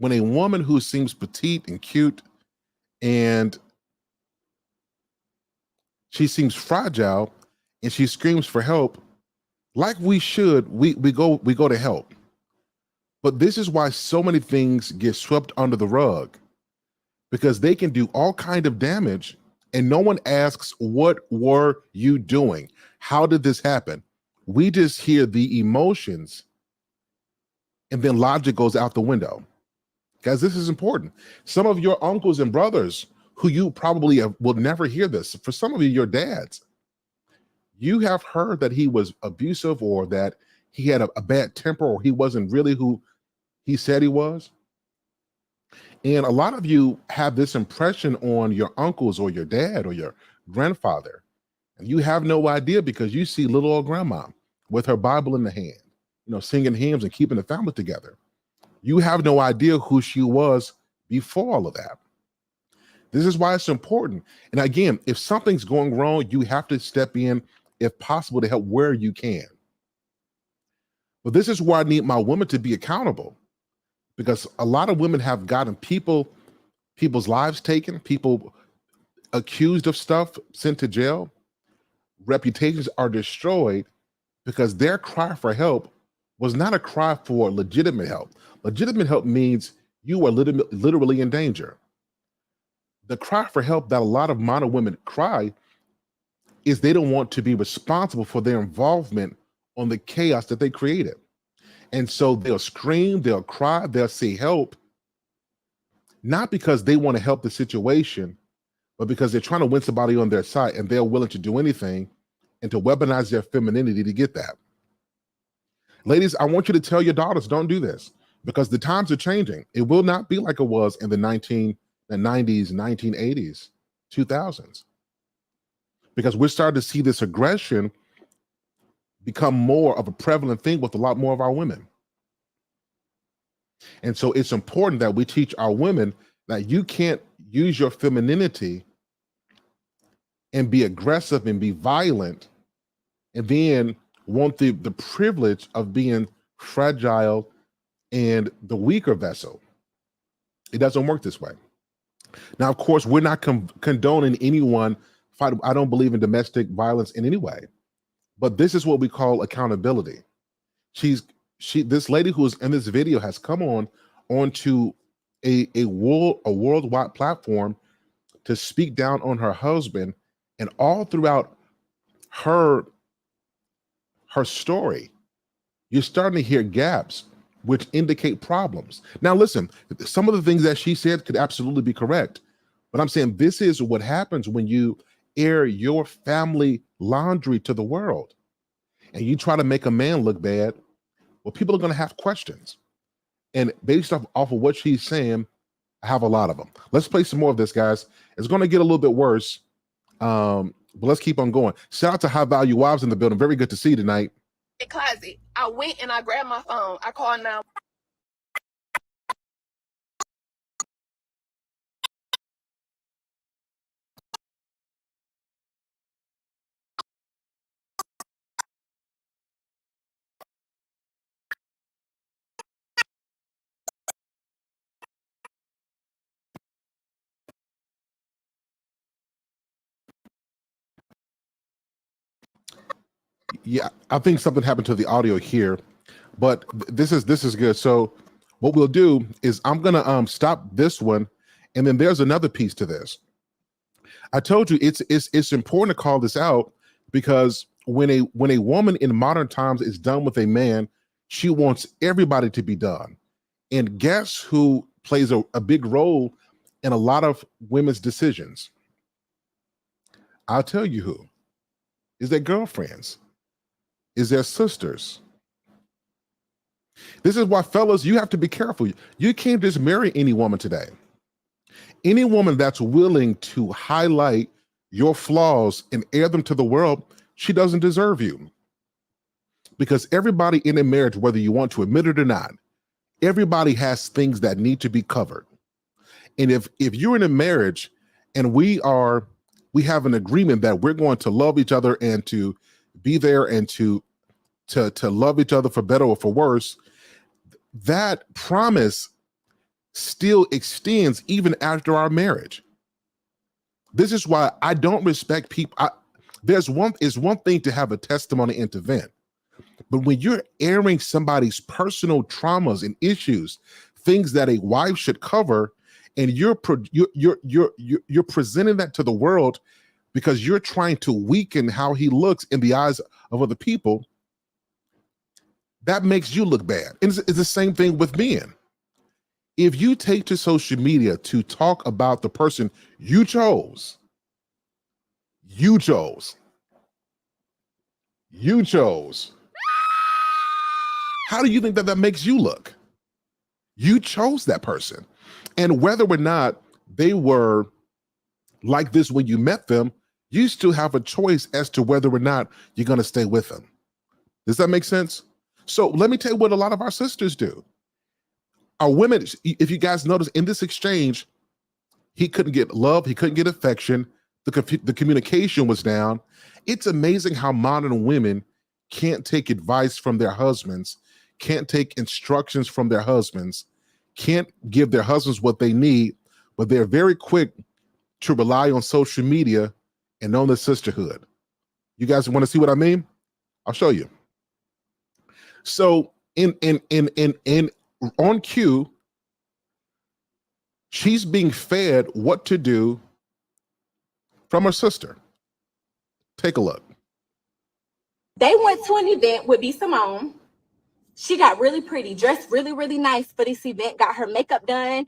a woman who seems petite and cute and she seems fragile and she screams for help, like we should, we go to help. But this is why so many things get swept under the rug, because they can do all kind of damage and no one asks, what were you doing? How did this happen? We just hear the emotions and then logic goes out the window. Guys, this is important. Some of your uncles and brothers who you probably will never hear this. For some of you, your dads, you have heard that he was abusive or that he had a bad temper or he wasn't really who he said he was. And a lot of you have this impression on your uncles or your dad or your grandfather. And you have no idea because you see little old grandma with her Bible in the hand, singing hymns and keeping the family together. You have no idea who she was before all of that. This is why it's important. And again, if something's going wrong, you have to step in, if possible, to help where you can. But this is why I need my women to be accountable, because a lot of women have gotten people's lives taken, people accused of stuff, sent to jail. Reputations are destroyed because their cry for help was not a cry for legitimate help. Legitimate help means you are literally in danger. The cry for help that a lot of modern women cry is they don't want to be responsible for their involvement on the chaos that they created. And so they'll scream, they'll cry, they'll say help, not because they want to help the situation, but because they're trying to win somebody on their side and they're willing to do anything and to weaponize their femininity to get that. Ladies, I want you to tell your daughters, don't do this, because the times are changing. It will not be like it was in the 1990s, 1980s, 2000s. Because we're starting to see this aggression become more of a prevalent thing with a lot more of our women. And so it's important that we teach our women that you can't use your femininity and be aggressive and be violent and then want the privilege of being fragile and the weaker vessel. It doesn't work this way. Now, of course, we're not condoning anyone fight. I don't believe in domestic violence in any way, but this is what we call accountability. This lady who's in this video has come onto a worldwide platform to speak down on her husband, and all throughout her story, you're starting to hear gaps which indicate problems. Now, listen, some of the things that she said could absolutely be correct, but I'm saying this is what happens when you air your family laundry to the world and you try to make a man look bad. Well, people are going to have questions. And based off of what she's saying, I have a lot of them. Let's play some more of this, guys. It's going to get a little bit worse, but let's keep on going. Shout out to High Value Wives in the building. Very good to see you tonight. Closet. I went and I grabbed my phone. I called now. Yeah, I think something happened to the audio here, but this is good. So what we'll do is I'm gonna stop this one, and then there's another piece to this. I told you it's important to call this out, because when a woman in modern times is done with a man, she wants everybody to be done. And guess who plays a big role in a lot of women's decisions? I'll tell you who. Is their girlfriends, is their sisters. This is why, fellas, you have to be careful. You can't just marry any woman today. Any woman that's willing to highlight your flaws and air them to the world, she doesn't deserve you. because everybody in a marriage, whether you want to admit it or not, everybody has things that need to be covered. And if you're in a marriage and we have an agreement that we're going to love each other and to be there and to love each other for better or for worse, that promise still extends even after our marriage. This is why I don't respect people. It's one thing to have a testimony and to vent, but when you're airing somebody's personal traumas and issues, things that a wife should cover, and you're presenting that to the world because you're trying to weaken how he looks in the eyes of other people, that makes you look bad. And it's the same thing with men. If you take to social media to talk about the person you chose, how do you think that makes you look? You chose that person. And whether or not they were like this when you met them, you still have a choice as to whether or not you're going to stay with them. Does that make sense? So let me tell you what a lot of our sisters do. Our women, if you guys notice in this exchange, he couldn't get love, he couldn't get affection, the communication was down. It's amazing how modern women can't take advice from their husbands, can't take instructions from their husbands, can't give their husbands what they need, but they're very quick to rely on social media and on the sisterhood. You guys want to see what I mean? I'll show you. So on cue, she's being fed what to do from her sister. Take a look. They went to an event with B. Simone. She got really pretty, dressed really, really nice for this event, got her makeup done.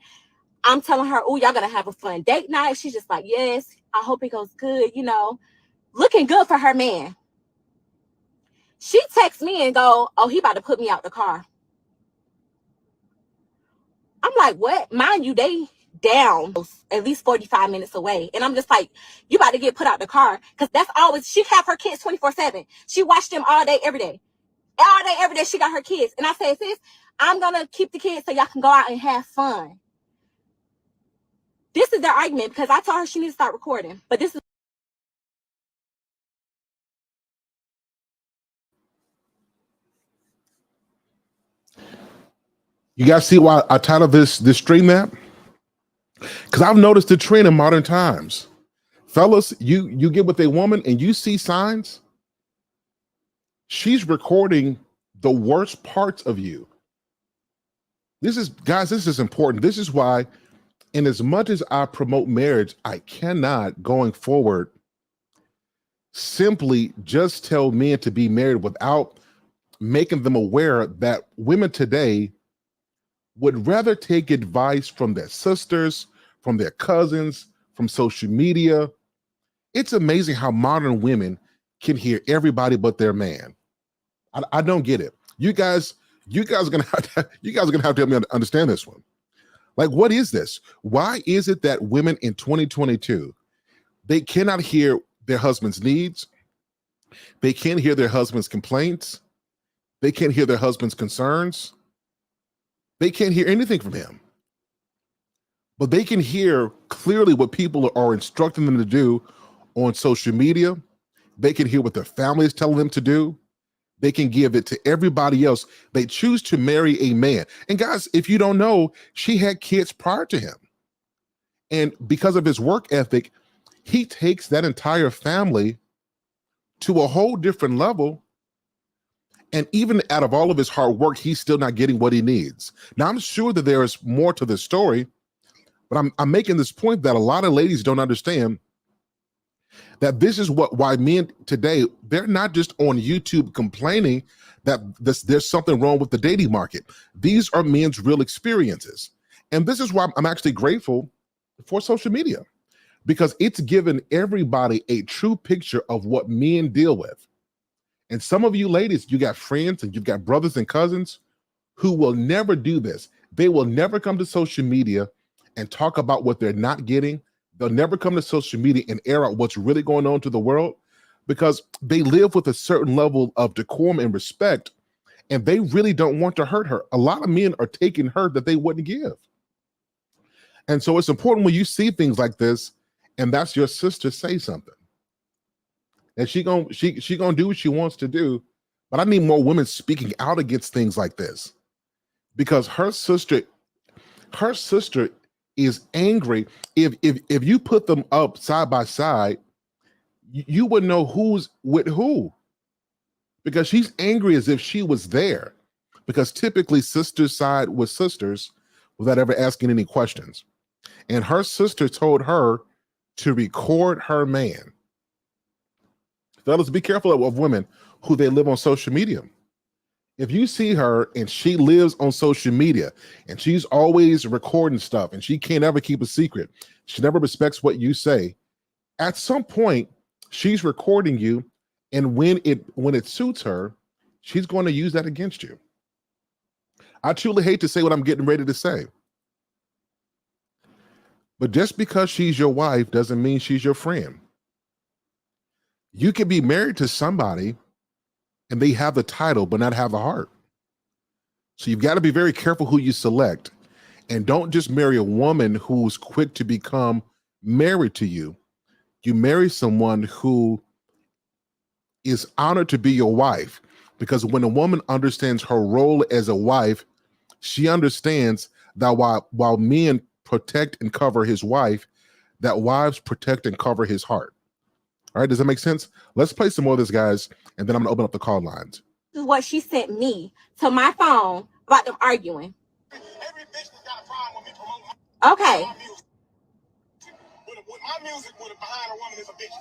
I'm telling her, oh, y'all gonna have a fun date night. She's just like, yes, I hope it goes good, you know, looking good for her man. She texts me and go, oh, he about to put me out the car. I'm like, what? Mind you, they down at least 45 minutes away. And I'm just like, you about to get put out the car. Because that's always, she have her kids 24/7. She watched them all day, every day. All day, every day, she got her kids. And I said, sis, I'm going to keep the kids so y'all can go out and have fun. This is their argument because I told her she needs to start recording. But this is. You guys see why I titled this stream that? Because I've noticed the trend in modern times. Fellas, you get with a woman and you see signs. She's recording the worst parts of you. This is important. This is why, in as much as I promote marriage, I cannot, going forward, simply just tell men to be married without making them aware that women today would rather take advice from their sisters, from their cousins, from social media. It's amazing how modern women can hear everybody but their man. I don't get it. You guys are gonna have to help me understand this one. Like, what is this? Why is it that women in 2022, they cannot hear their husband's needs? They can't hear their husband's complaints. They can't hear their husband's concerns. They can't hear anything from him. But they can hear clearly what people are instructing them to do on social media. They can hear what their family is telling them to do. They can give it to everybody else. They choose to marry a man. And guys, if you don't know, she had kids prior to him. And because of his work ethic, he takes that entire family to a whole different level. And even out of all of his hard work, he's still not getting what he needs. Now, I'm sure that there is more to this story, but I'm making this point that a lot of ladies don't understand that this is why men today, they're not just on YouTube complaining that there's something wrong with the dating market. These are men's real experiences. And this is why I'm actually grateful for social media, because it's given everybody a true picture of what men deal with. And some of you ladies, you got friends and you've got brothers and cousins who will never do this. They will never come to social media and talk about what they're not getting. They'll never come to social media and air out what's really going on to the world, because they live with a certain level of decorum and respect, and they really don't want to hurt her. A lot of men are taking her that they wouldn't give. And so it's important when you see things like this, and that's your sister, say something. And she gonna do what she wants to do. But I need more women speaking out against things like this, because her sister is angry. If you put them up side by side, you would know who's with who, because she's angry as if she was there, because typically sisters side with sisters without ever asking any questions. And her sister told her to record her man. Fellas, be careful of women who they live on social media. If you see her and she lives on social media and she's always recording stuff and she can't ever keep a secret, she never respects what you say, at some point she's recording you, and when it suits her, she's going to use that against you. I truly hate to say what I'm getting ready to say, but just because she's your wife doesn't mean she's your friend. You can be married to somebody and they have the title but not have the heart. So you've got to be very careful who you select, and don't just marry a woman who's quick to become married to you. You marry someone who is honored to be your wife, because when a woman understands her role as a wife, she understands that while men protect and cover his wife, that wives protect and cover his heart. All right, does that make sense? Let's play some more of this, guys, and then I'm gonna open up the call lines. This is what she sent me to my phone about them arguing. Every bitch that's got a problem with me promoting Okay. my music. With my music, behind a woman is a bitch.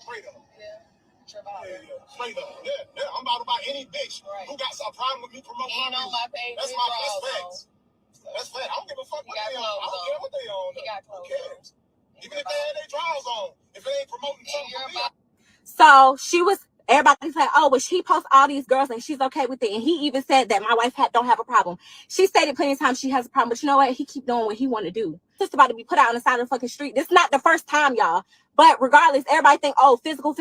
Straight up. Yeah. Straight up. Yeah. I'm about to buy any bitch who got a problem with me promoting my music. On my page. That's facts. That's facts. I don't give a fuck what they on. I don't care what they on. Who cares? Even if they had their drawers on, if they ain't promoting something. So everybody's like, oh, well, she posts all these girls and she's okay with it. And he even said that my wife don't have a problem. She stated plenty of times she has a problem, but you know what? He keep doing what he want to do. Just about to be put out on the side of the fucking street. This is not the first time, y'all. But regardless, everybody think, oh, physical.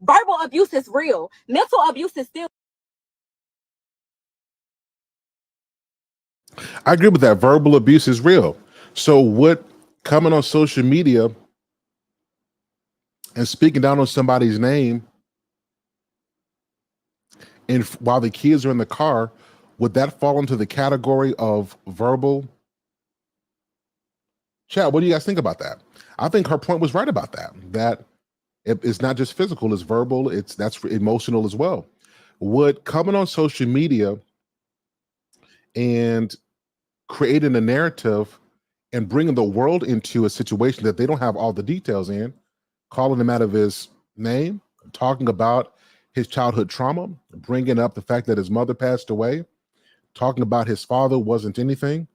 Verbal abuse is real. Mental abuse is still. I agree with that. Verbal abuse is real. So what coming on social media and speaking down on somebody's name, and while the kids are in the car, would that fall into the category of verbal? Chad, what do you guys think about that? I think her point was right about that. That it's not just physical, it's verbal, that's emotional as well. Would coming on social media and creating a narrative and bringing the world into a situation that they don't have all the details in, calling him out of his name, talking about his childhood trauma, bringing up the fact that his mother passed away, talking about his father wasn't anything,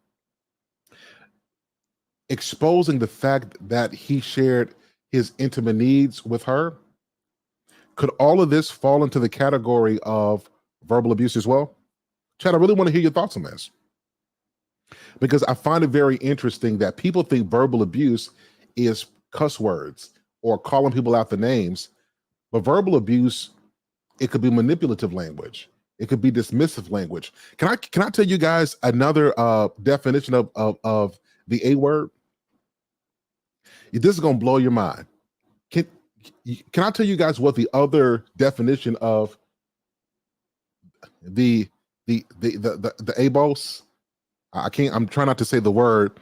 exposing the fact that he shared his intimate needs with her. Could all of this fall into the category of verbal abuse as well? Chad, I really want to hear your thoughts on this, because I find it very interesting that people think verbal abuse is cuss words or calling people out the names, but verbal abuse, it could be manipulative language. It could be dismissive language. Can I tell you guys another definition of the A word? This is gonna blow your mind. Can I tell you guys what the other definition of the ABOS? I'm trying not to say the word.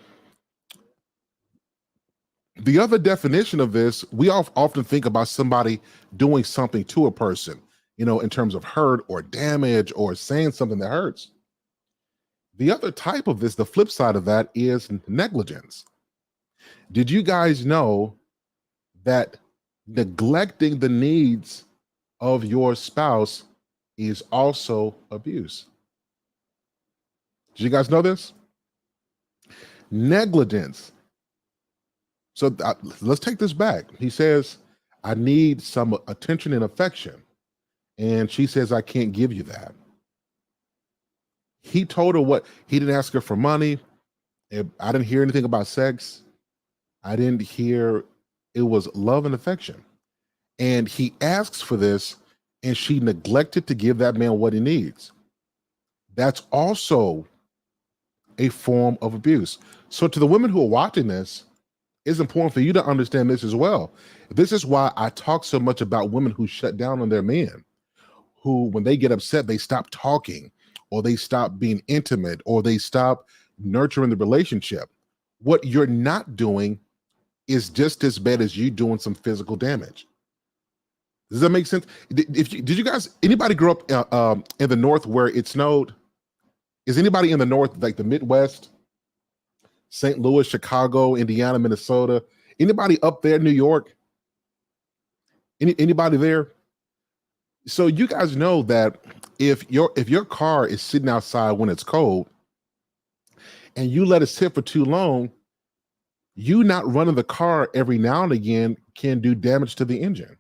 The other definition of this, we often think about somebody doing something to a person, in terms of hurt or damage or saying something that hurts. The other type of this, the flip side of that, is negligence. Did you guys know that neglecting the needs of your spouse is also abuse? Did you guys know this? Negligence. So let's take this back. He says, I need some attention and affection. And she says, I can't give you that. He told her he didn't ask her for money. I didn't hear anything about sex. I didn't hear, it was love and affection. And he asks for this, and she neglected to give that man what he needs. That's also a form of abuse. So to the women who are watching this, it's important for you to understand this as well. This is why I talk so much about women who shut down on their men, who, when they get upset, they stop talking, or they stop being intimate, or they stop nurturing the relationship. What you're not doing is just as bad as you doing some physical damage. Does that make sense? Did you guys, anybody grow up in the North where it snowed? Is anybody in the North, like the Midwest, St. Louis, Chicago, Indiana, Minnesota, anybody up there, New York? Anybody there? So you guys know that if your car is sitting outside when it's cold and you let it sit for too long, you not running the car every now and again can do damage to the engine.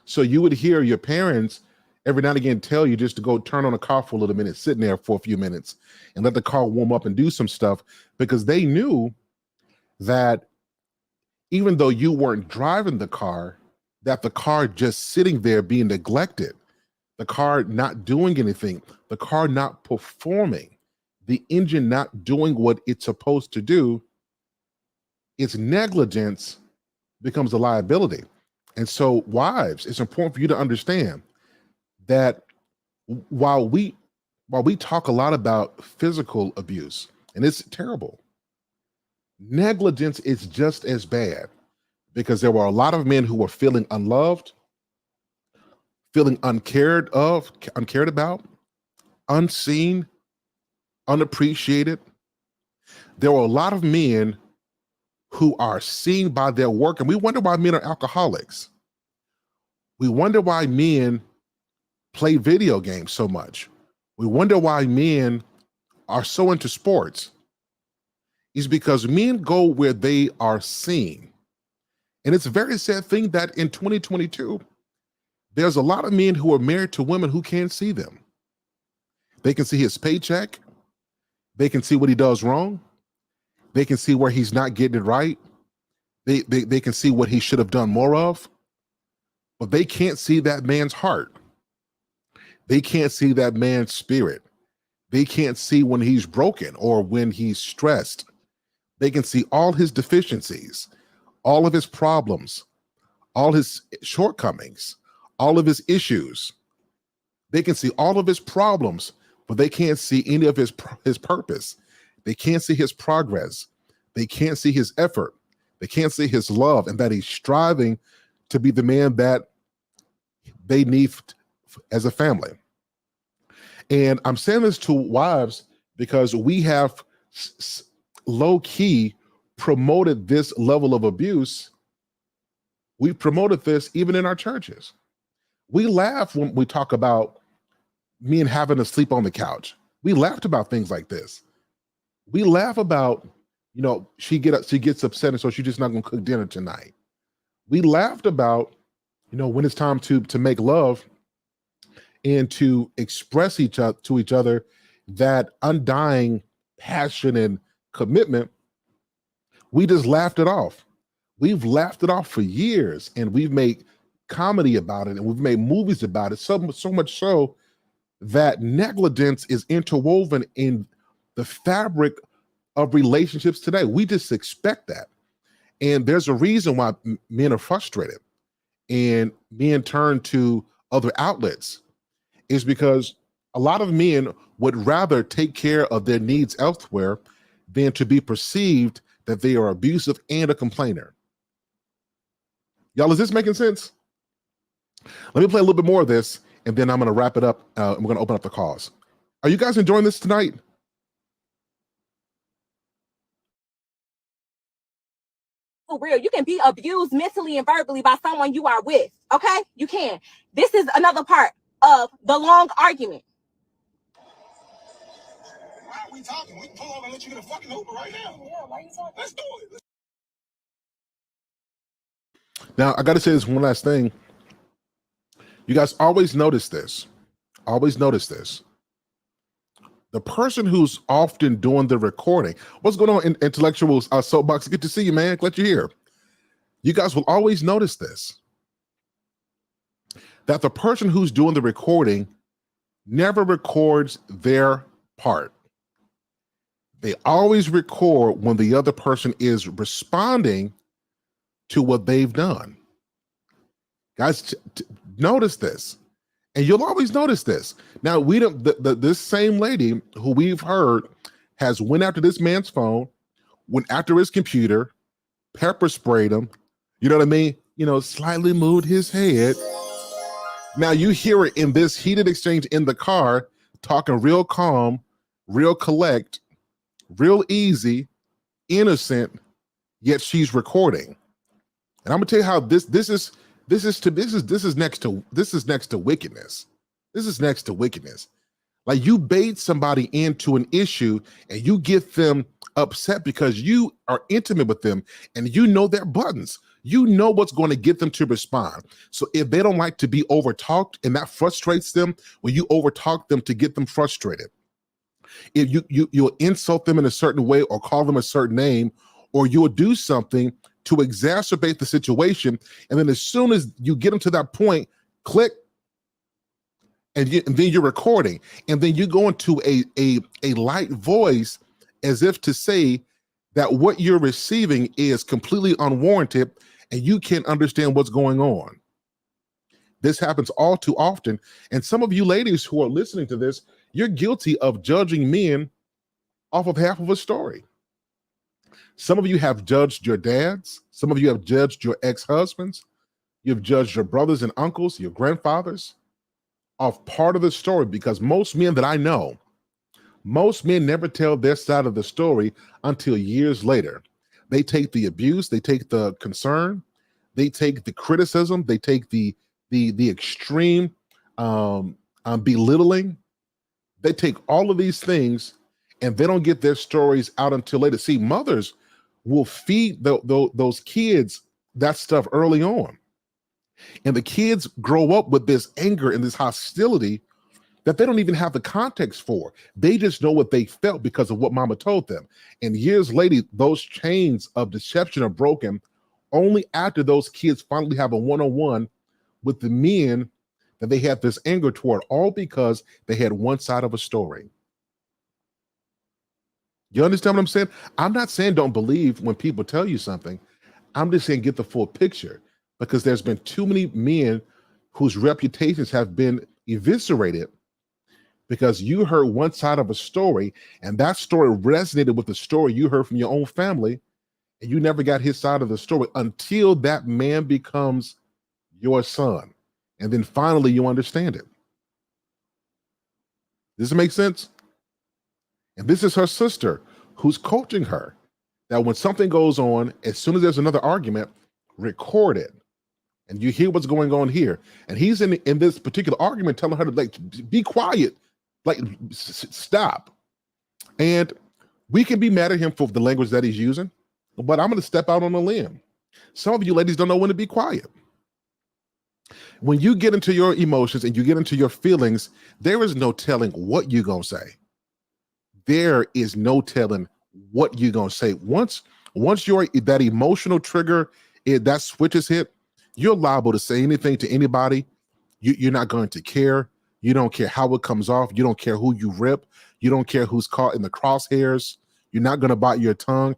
So you would hear your parents every now and again tell you just to go turn on the car for a little minute, sitting there for a few minutes and let the car warm up and do some stuff, because they knew that even though you weren't driving the car, that the car just sitting there being neglected, the car not doing anything, the car not performing, the engine not doing what it's supposed to do, its negligence becomes a liability. And so, wives, it's important for you to understand that while we talk a lot about physical abuse, and it's terrible, negligence is just as bad, because there were a lot of men who were feeling unloved, feeling uncared about, unseen, unappreciated. There were a lot of men who are seen by their work, and we wonder why men are alcoholics. We wonder why men play video games so much. We wonder why men are so into sports. It's because men go where they are seen. And it's a very sad thing that in 2022, there's a lot of men who are married to women who can't see them. They can see his paycheck. They can see what he does wrong. They can see where he's not getting it right. They can see what he should have done more of, but they can't see that man's heart. They can't see that man's spirit. They can't see when he's broken or when he's stressed. They can see all his deficiencies, all of his problems, all his shortcomings, all of his issues. They can see all of his problems, but they can't see any of his purpose. They can't see his progress. They can't see his effort. They can't see his love, and that he's striving to be the man that they need as a family. And I'm saying this to wives because we have low-key promoted this level of abuse. We promoted this even in our churches. We laugh when we talk about men having to sleep on the couch. We laughed about things like this. We laugh about, she gets upset, and so she's just not going to cook dinner tonight. We laughed about, when it's time to make love and to express to each other that undying passion and commitment. We just laughed it off. We've laughed it off for years, and we've made comedy about it, and we've made movies about it, so much so that negligence is interwoven in the fabric of relationships today. We just expect that. And there's a reason why men are frustrated and men turn to other outlets, is because a lot of men would rather take care of their needs elsewhere than to be perceived that they are abusive and a complainer. Y'all, is this making sense? Let me play a little bit more of this, and then I'm going to wrap it up. We're going to open up the calls. Are you guys enjoying this tonight? For real, you can be abused mentally and verbally by someone you are with. Okay, you can. This is another part of the long argument. Why are we talking? We can pull over and let you get a fucking Uber right now. Yeah, why are you talking? Let's do it. Now, I got to say this one last thing. You guys always notice this. Always notice this. The person who's often doing the recording. What's going on, Intellectuals? Soapbox, good to see you, man. Glad you're here. You guys will always notice this. that the person who's doing the recording never records their part. They always record when the other person is responding to what they've done. Guys, notice this, and you'll always notice this. Now, we don't. This same lady who we've heard has went after this man's phone, went after his computer, pepper sprayed him. You know what I mean? You know, slightly moved his head. Now you hear it in this heated exchange in the car, talking real calm, real collect, real easy, innocent, yet she's recording. And I'm gonna tell you how this is next to wickedness. This is next to wickedness. Like, you bait somebody into an issue and you get them upset because you are intimate with them and you know their buttons. You know what's going to get them to respond. So if they don't like to be overtalked and that frustrates them, when you overtalk them to get them frustrated, if you'll insult them in a certain way or call them a certain name, or you'll do something to exacerbate the situation, and then as soon as you get them to that point, click, and then you're recording, and then you go into a light voice as if to say that what you're receiving is completely unwarranted and you can't understand what's going on. This happens all too often. And some of you ladies who are listening to this, you're guilty of judging men off of half of a story. Some of you have judged your dads. Some of you have judged your ex-husbands. You've judged your brothers and uncles, your grandfathers, off part of the story, because most men that I know, most men never tell their side of the story until years later. They take the abuse, they take the concern, they take the criticism, they take the extreme belittling. They take all of these things and they don't get their stories out until later. See, mothers will feed those kids that stuff early on. And the kids grow up with this anger and this hostility that they don't even have the context for. They just know what they felt because of what mama told them. And years later, those chains of deception are broken only after those kids finally have a one-on-one with the men that they had this anger toward, all because they had one side of a story. You understand what I'm saying? I'm not saying don't believe when people tell you something. I'm just saying get the full picture, because there's been too many men whose reputations have been eviscerated because you heard one side of a story, and that story resonated with the story you heard from your own family, and you never got his side of the story until that man becomes your son. And then finally you understand it. Does it make sense? And this is her sister who's coaching her that when something goes on, as soon as there's another argument, record it. And you hear what's going on here. And he's in this particular argument telling her to, like, be quiet, like, stop. And we can be mad at him for the language that he's using, but I'm going to step out on a limb. Some of you ladies don't know when to be quiet. When you get into your emotions and you get into your feelings, there is no telling what you're going to say. There is no telling what you're going to say. Once you're that emotional trigger, that switch is hit, you're liable to say anything to anybody. You're not going to care. You don't care how it comes off. You don't care who you rip. You don't care who's caught in the crosshairs. You're not going to bite your tongue.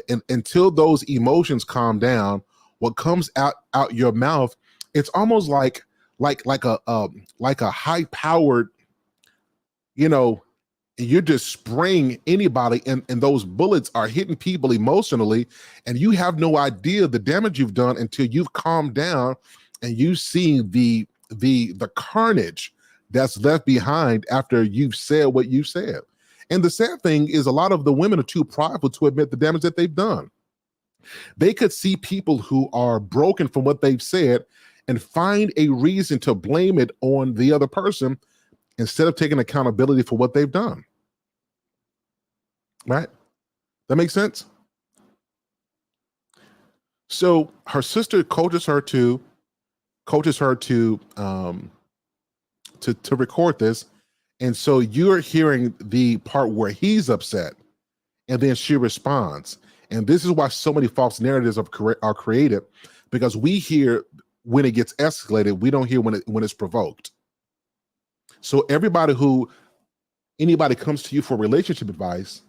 And until those emotions calm down, what comes out your mouth, it's almost like a high-powered, you're just spraying anybody, and those bullets are hitting people emotionally, and you have no idea the damage you've done until you've calmed down and you see the carnage that's left behind after you've said what you said. And the sad thing is, a lot of the women are too prideful to admit the damage that they've done. They could see people who are broken from what they've said and find a reason to blame it on the other person instead of taking accountability for what they've done. Right? That makes sense? So her sister coaches her to record this. And so you're hearing the part where he's upset, and then she responds. And this is why so many false narratives are created, because we hear when it gets escalated. We don't hear when it's provoked. So anybody comes to you for relationship advice,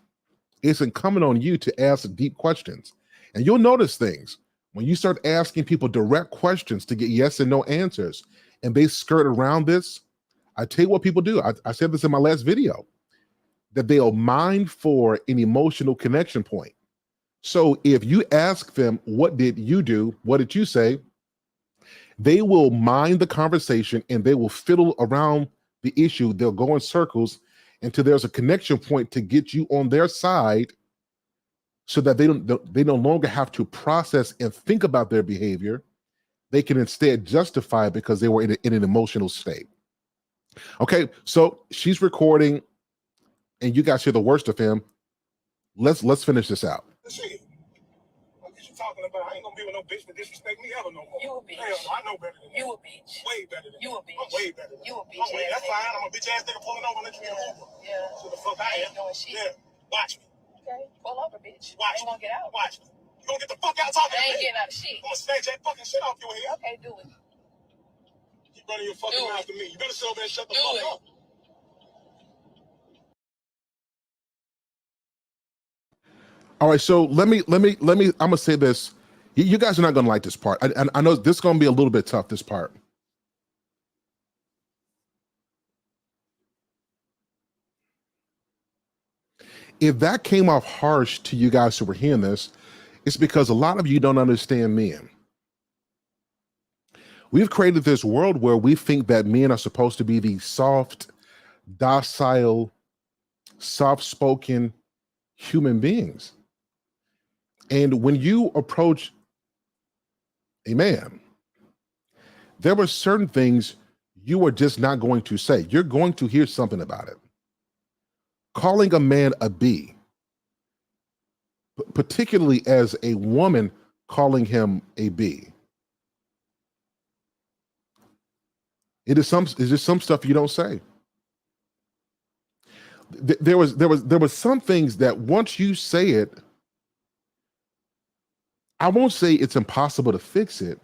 it's incumbent on you to ask deep questions. And you'll notice things when you start asking people direct questions to get yes and no answers, and they skirt around this. I tell you what people do. I said this in my last video, that they'll mine for an emotional connection point. So if you ask them, what did you do? What did you say? They will mind the conversation and they will fiddle around the issue. They'll go in circles until there's a connection point to get you on their side, so that they no longer have to process and think about their behavior. They can instead justify it because they were in an emotional state. Okay, so she's recording, and you guys hear the worst of him. Let's finish this out. Shit. What you talking about? I ain't gonna be with no bitch that disrespect me ever no more. You a bitch. Hell, I know better than that. You a bitch. Way better than You a that. bitch. I'm way better than You a that. bitch. That's fine. I'm a bitch ass nigga pulling over and let you get over. Yeah. So the fuck I I ain't am. doing shit. Yeah. Watch me. Okay. Pull over, bitch. Watch I ain't gonna get out. Watch me. You gonna get the fuck out talking I to ain't me? getting out of shit. I'm gonna snatch that fucking shit off your head. Okay, do it. Keep running your fucking mouth to me. You better sit over there and shut the Do fuck it. up. All right, so let me. I'm gonna say this. You guys are not gonna like this part. I know this is gonna be a little bit tough. This part. If that came off harsh to you guys who were hearing this, it's because a lot of you don't understand men. We've created this world where we think that men are supposed to be these soft, docile, soft-spoken human beings. And when you approach a man, there were certain things you are just not going to say. You're going to hear something about it. Calling a man a B, particularly as a woman calling him a B. It's just some stuff you don't say. There was some things that once you say it, I won't say it's impossible to fix it,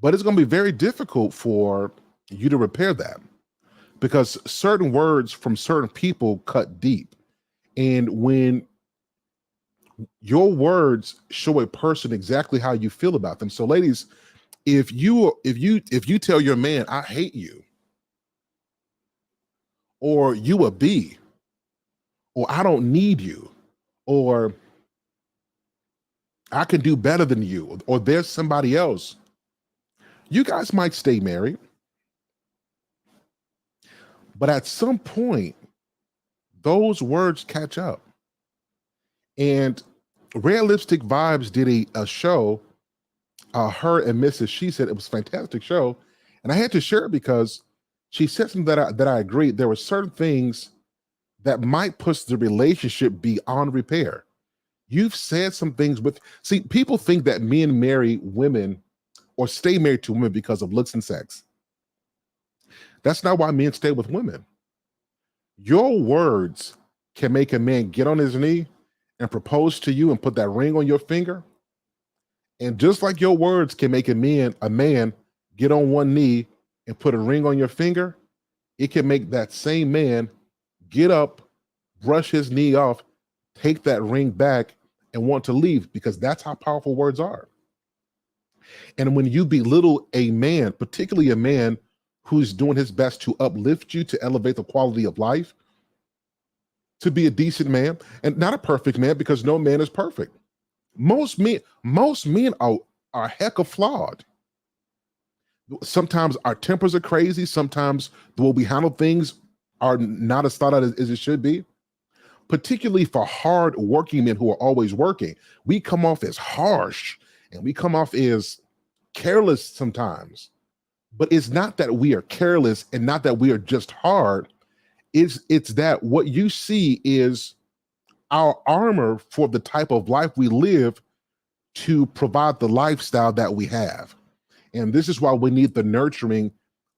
but it's going to be very difficult for you to repair that, because certain words from certain people cut deep. And when your words show a person exactly how you feel about them. So ladies, if you tell your man, I hate you, or you a B, or I don't need you, or I can do better than you, or there's somebody else, you guys might stay married. But at some point, those words catch up. And Rare Lipstick Vibes did a show, her and Mrs. She said it was a fantastic show. And I had to share it because she said something that I agreed. There were certain things that might push the relationship beyond repair. You've said some things see, people think that men marry women or stay married to women because of looks and sex. That's not why men stay with women. Your words can make a man get on his knee and propose to you and put that ring on your finger. And just like your words can make a man get on one knee and put a ring on your finger, it can make that same man get up, brush his knee off, take that ring back, and want to leave, because that's how powerful words are. And when you belittle a man, particularly a man who's doing his best to uplift you, to elevate the quality of life, to be a decent man, and not a perfect man, because no man is perfect. Most men are heck of flawed. Sometimes our tempers are crazy. Sometimes the way we handle things are not as thought out as it should be. Particularly for hard working men who are always working, we come off as harsh and we come off as careless sometimes. But it's not that we are careless and not that we are just hard. It's that what you see is our armor for the type of life we live to provide the lifestyle that we have. And this is why we need the nurturing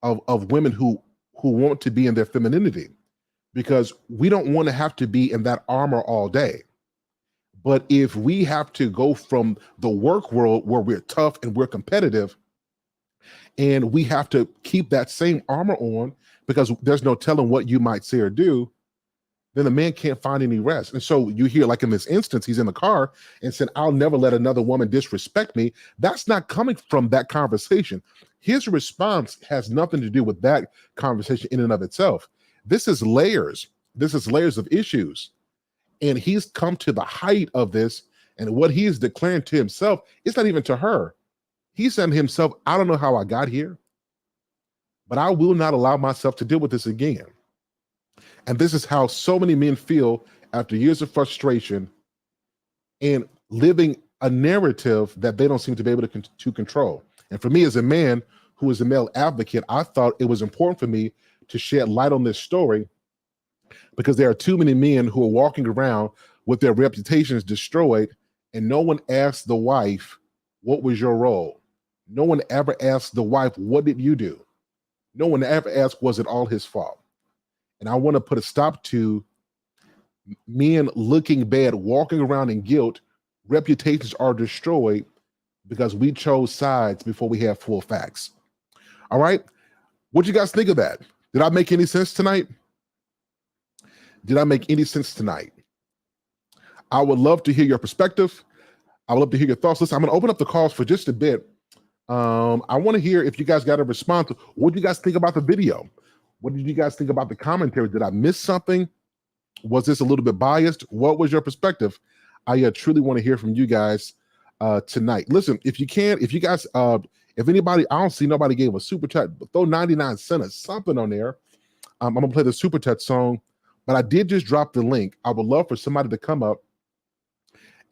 of women who want to be in their femininity, because we don't want to have to be in that armor all day. But if we have to go from the work world where we're tough and we're competitive And we have to keep that same armor on, because there's no telling what you might say or do. Then the man can't find any rest. And so you hear, like in this instance, he's in the car and said, I'll never let another woman disrespect me. That's not coming from that conversation. His response has nothing to do with that conversation in and of itself. This is layers. This is layers of issues. And he's come to the height of this. And what he is declaring to himself, it's not even to her. He's saying to himself, I don't know how I got here, but I will not allow myself to deal with this again. And this is how so many men feel after years of frustration and living a narrative that they don't seem to be able to control. And for me, as a man who is a male advocate, I thought it was important for me to shed light on this story, because there are too many men who are walking around with their reputations destroyed, and no one asks the wife, what was your role? No one ever asked the wife, what did you do? No one ever asked, was it all his fault? And I want to put a stop to men looking bad, walking around in guilt. Reputations are destroyed because we chose sides before we have full facts. All right. What you guys think of that? Did I make any sense tonight? Did I make any sense tonight? I would love to hear your perspective. I would love to hear your thoughts. Listen, I'm going to open up the calls for just a bit. I want to hear if you guys got a response. What do you guys think about the video? What did you guys think about the commentary? Did I miss something? Was this a little bit biased? What was your perspective? I truly want to hear from you guys tonight. Listen, if you guys, if anybody, I don't see nobody gave a super chat, but throw 99 cents or something on there. I'm gonna play the super chat song, but I did just drop the link. I would love for somebody to come up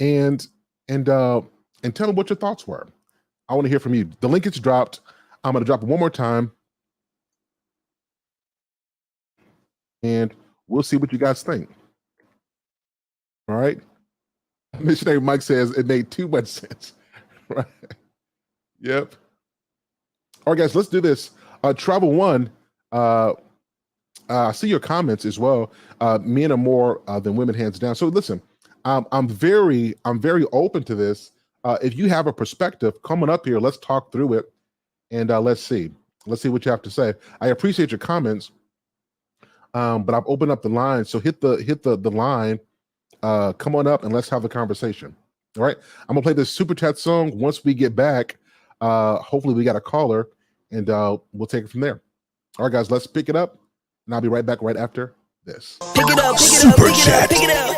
and tell me what your thoughts were. I want to hear from you. The link is dropped. I'm gonna drop it one more time, and we'll see what you guys think. All right. Missionary Mike says it made too much sense. Right. Yep. All right, guys, let's do this. Travel One, I see your comments as well. Men are more than women, hands down. So listen, I'm very open to this. If you have a perspective coming up here, let's talk through it, and let's see what you have to say. I appreciate your comments, but I've opened up the line, so hit the line. Come on up and let's have the conversation. All right, I'm gonna play this super chat song. Once we get back, hopefully we got a caller, and we'll take it from there. All right, guys, let's pick it up, and I'll be right back right after this. Pick it up, super chat. Pick it up.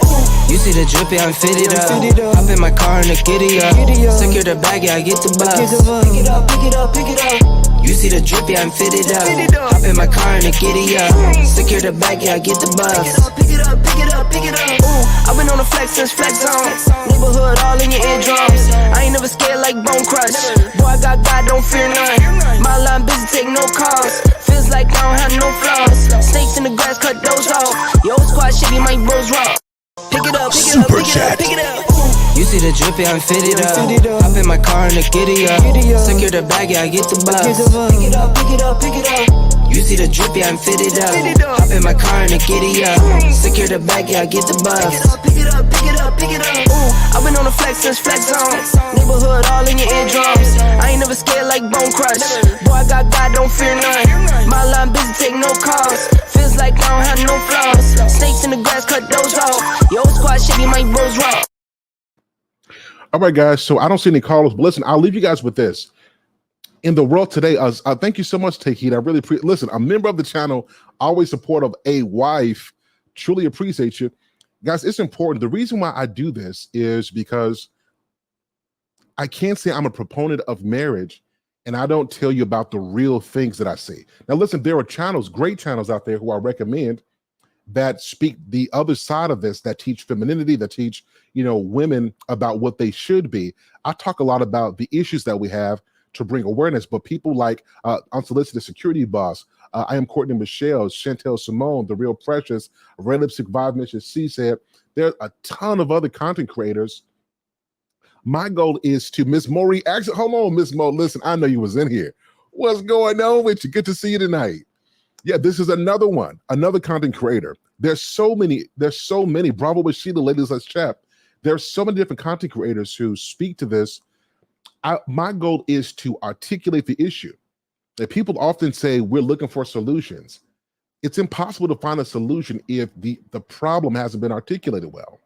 You see the drippy, I'm fitted up. Hop in my car and the giddy up. Secure the bag, yeah, I get the bus. Pick it up, pick it up, pick it up. You see the drippy, I'm fitted up. Hop in my car and the giddy up. Secure the bag, yeah, I get the bus. Pick it up, pick it up, pick it up. I've been on the flex since flex on. Neighborhood all in your eardrums. I ain't never scared like Bone Crush. Boy, I got God, don't fear none. My line busy, take no calls. Feels like I don't have no flaws. Snakes in the grass, cut those off. Yo, squad shitty, my bros rock. Pick it up, pick it up, pick it up, pick it up. You see the drippy, I'm fitted up. Hop in my car and the giddy up. Secure the bag, yeah, I get the bus. Pick it up, pick it up, pick it up. You see the drippy, I'm fitted up. Hop in my car and the giddy up. Secure the bag, yeah, I get the bus. Pick it up, pick it up, pick it up. I've been on the flex since flex on. Neighborhood all in your eardrums. I ain't never scared like Bone Crush. Boy, I got God, don't fear none. My line busy, take no calls. Feels like I don't have no flaws. Snakes in the grass, cut those off. Yo, squad shitty, my bros rock. All right, guys. So I don't see any callers, but listen, I'll leave you guys with this. In the world today, thank you so much, Take Heat. I really appreciate. Listen, a member of the channel, always supportive, a wife. Truly appreciate you, guys. It's important. The reason why I do this is because I can't say I'm a proponent of marriage, and I don't tell you about the real things that I see. Now, listen, there are channels, great channels out there who I recommend that speak the other side of this, that teach femininity, that teach, women about what they should be. I talk a lot about the issues that we have to bring awareness, but people like Unsolicited Security Boss, I Am Courtney Michelle, Chantel Simone, The Real Precious, Red Lipstick Vibe, Mission C said, there's a ton of other content creators. My goal is to Miss Maury. Actually, hold on, Miss Mo. Listen, I know you was in here. What's going on with you? Good to see you tonight. Yeah, this is another one, another content creator. There's so many. Bravo with Sheila, ladies, let's chat. There's so many different content creators who speak to this. My goal is to articulate the issue. that people often say we're looking for solutions. It's impossible to find a solution if the problem hasn't been articulated well.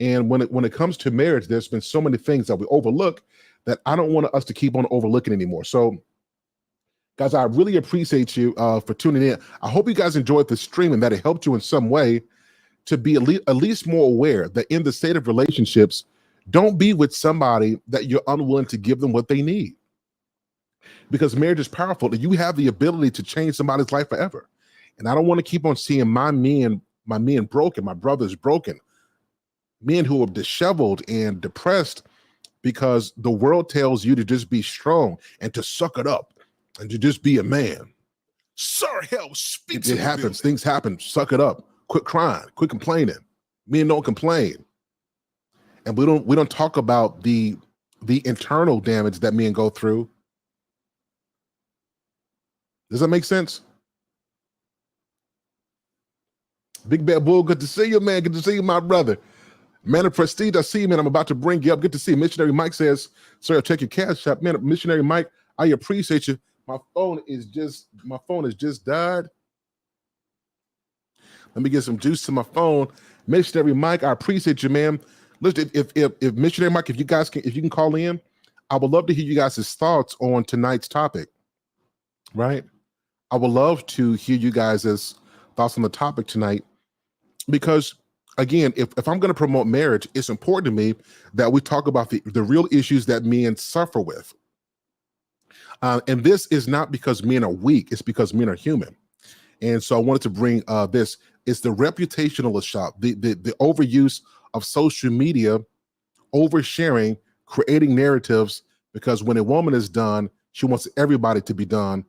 And when it comes to marriage, there's been so many things that we overlook that I don't want us to keep on overlooking anymore. So, guys, I really appreciate you for tuning in. I hope you guys enjoyed the stream and that it helped you in some way to be at least more aware that in the state of relationships, don't be with somebody that you're unwilling to give them what they need. Because marriage is powerful and you have the ability to change somebody's life forever. And I don't want to keep on seeing my men broken, my brothers broken, men who are disheveled and depressed because the world tells you to just be strong and to suck it up and to just be a man. Sir, hell speaks. It happens. Things happen. Suck it up. Quit crying. Quit complaining. Men don't complain. And we don't talk about the internal damage that men go through. Does that make sense? Big Bad Bull, good to see you, man. Good to see you, my brother. Man of Prestige, I see you, man. I'm about to bring you up. Good to see you. Missionary Mike says, sir, check your cash app. Man, Missionary Mike, I appreciate you. My phone has just died. Let me get some juice to my phone. Missionary Mike, I appreciate you, man. Listen, if Missionary Mike, if you can call in, I would love to hear you guys' thoughts on tonight's topic. Right? I would love to hear you guys' thoughts on the topic tonight. Because again, if I'm going to promote marriage, it's important to me that we talk about the real issues that men suffer with. And this is not because men are weak, it's because men are human. And so I wanted to bring this. It's the reputational shot, the overuse of social media, oversharing, creating narratives, because when a woman is done, she wants everybody to be done.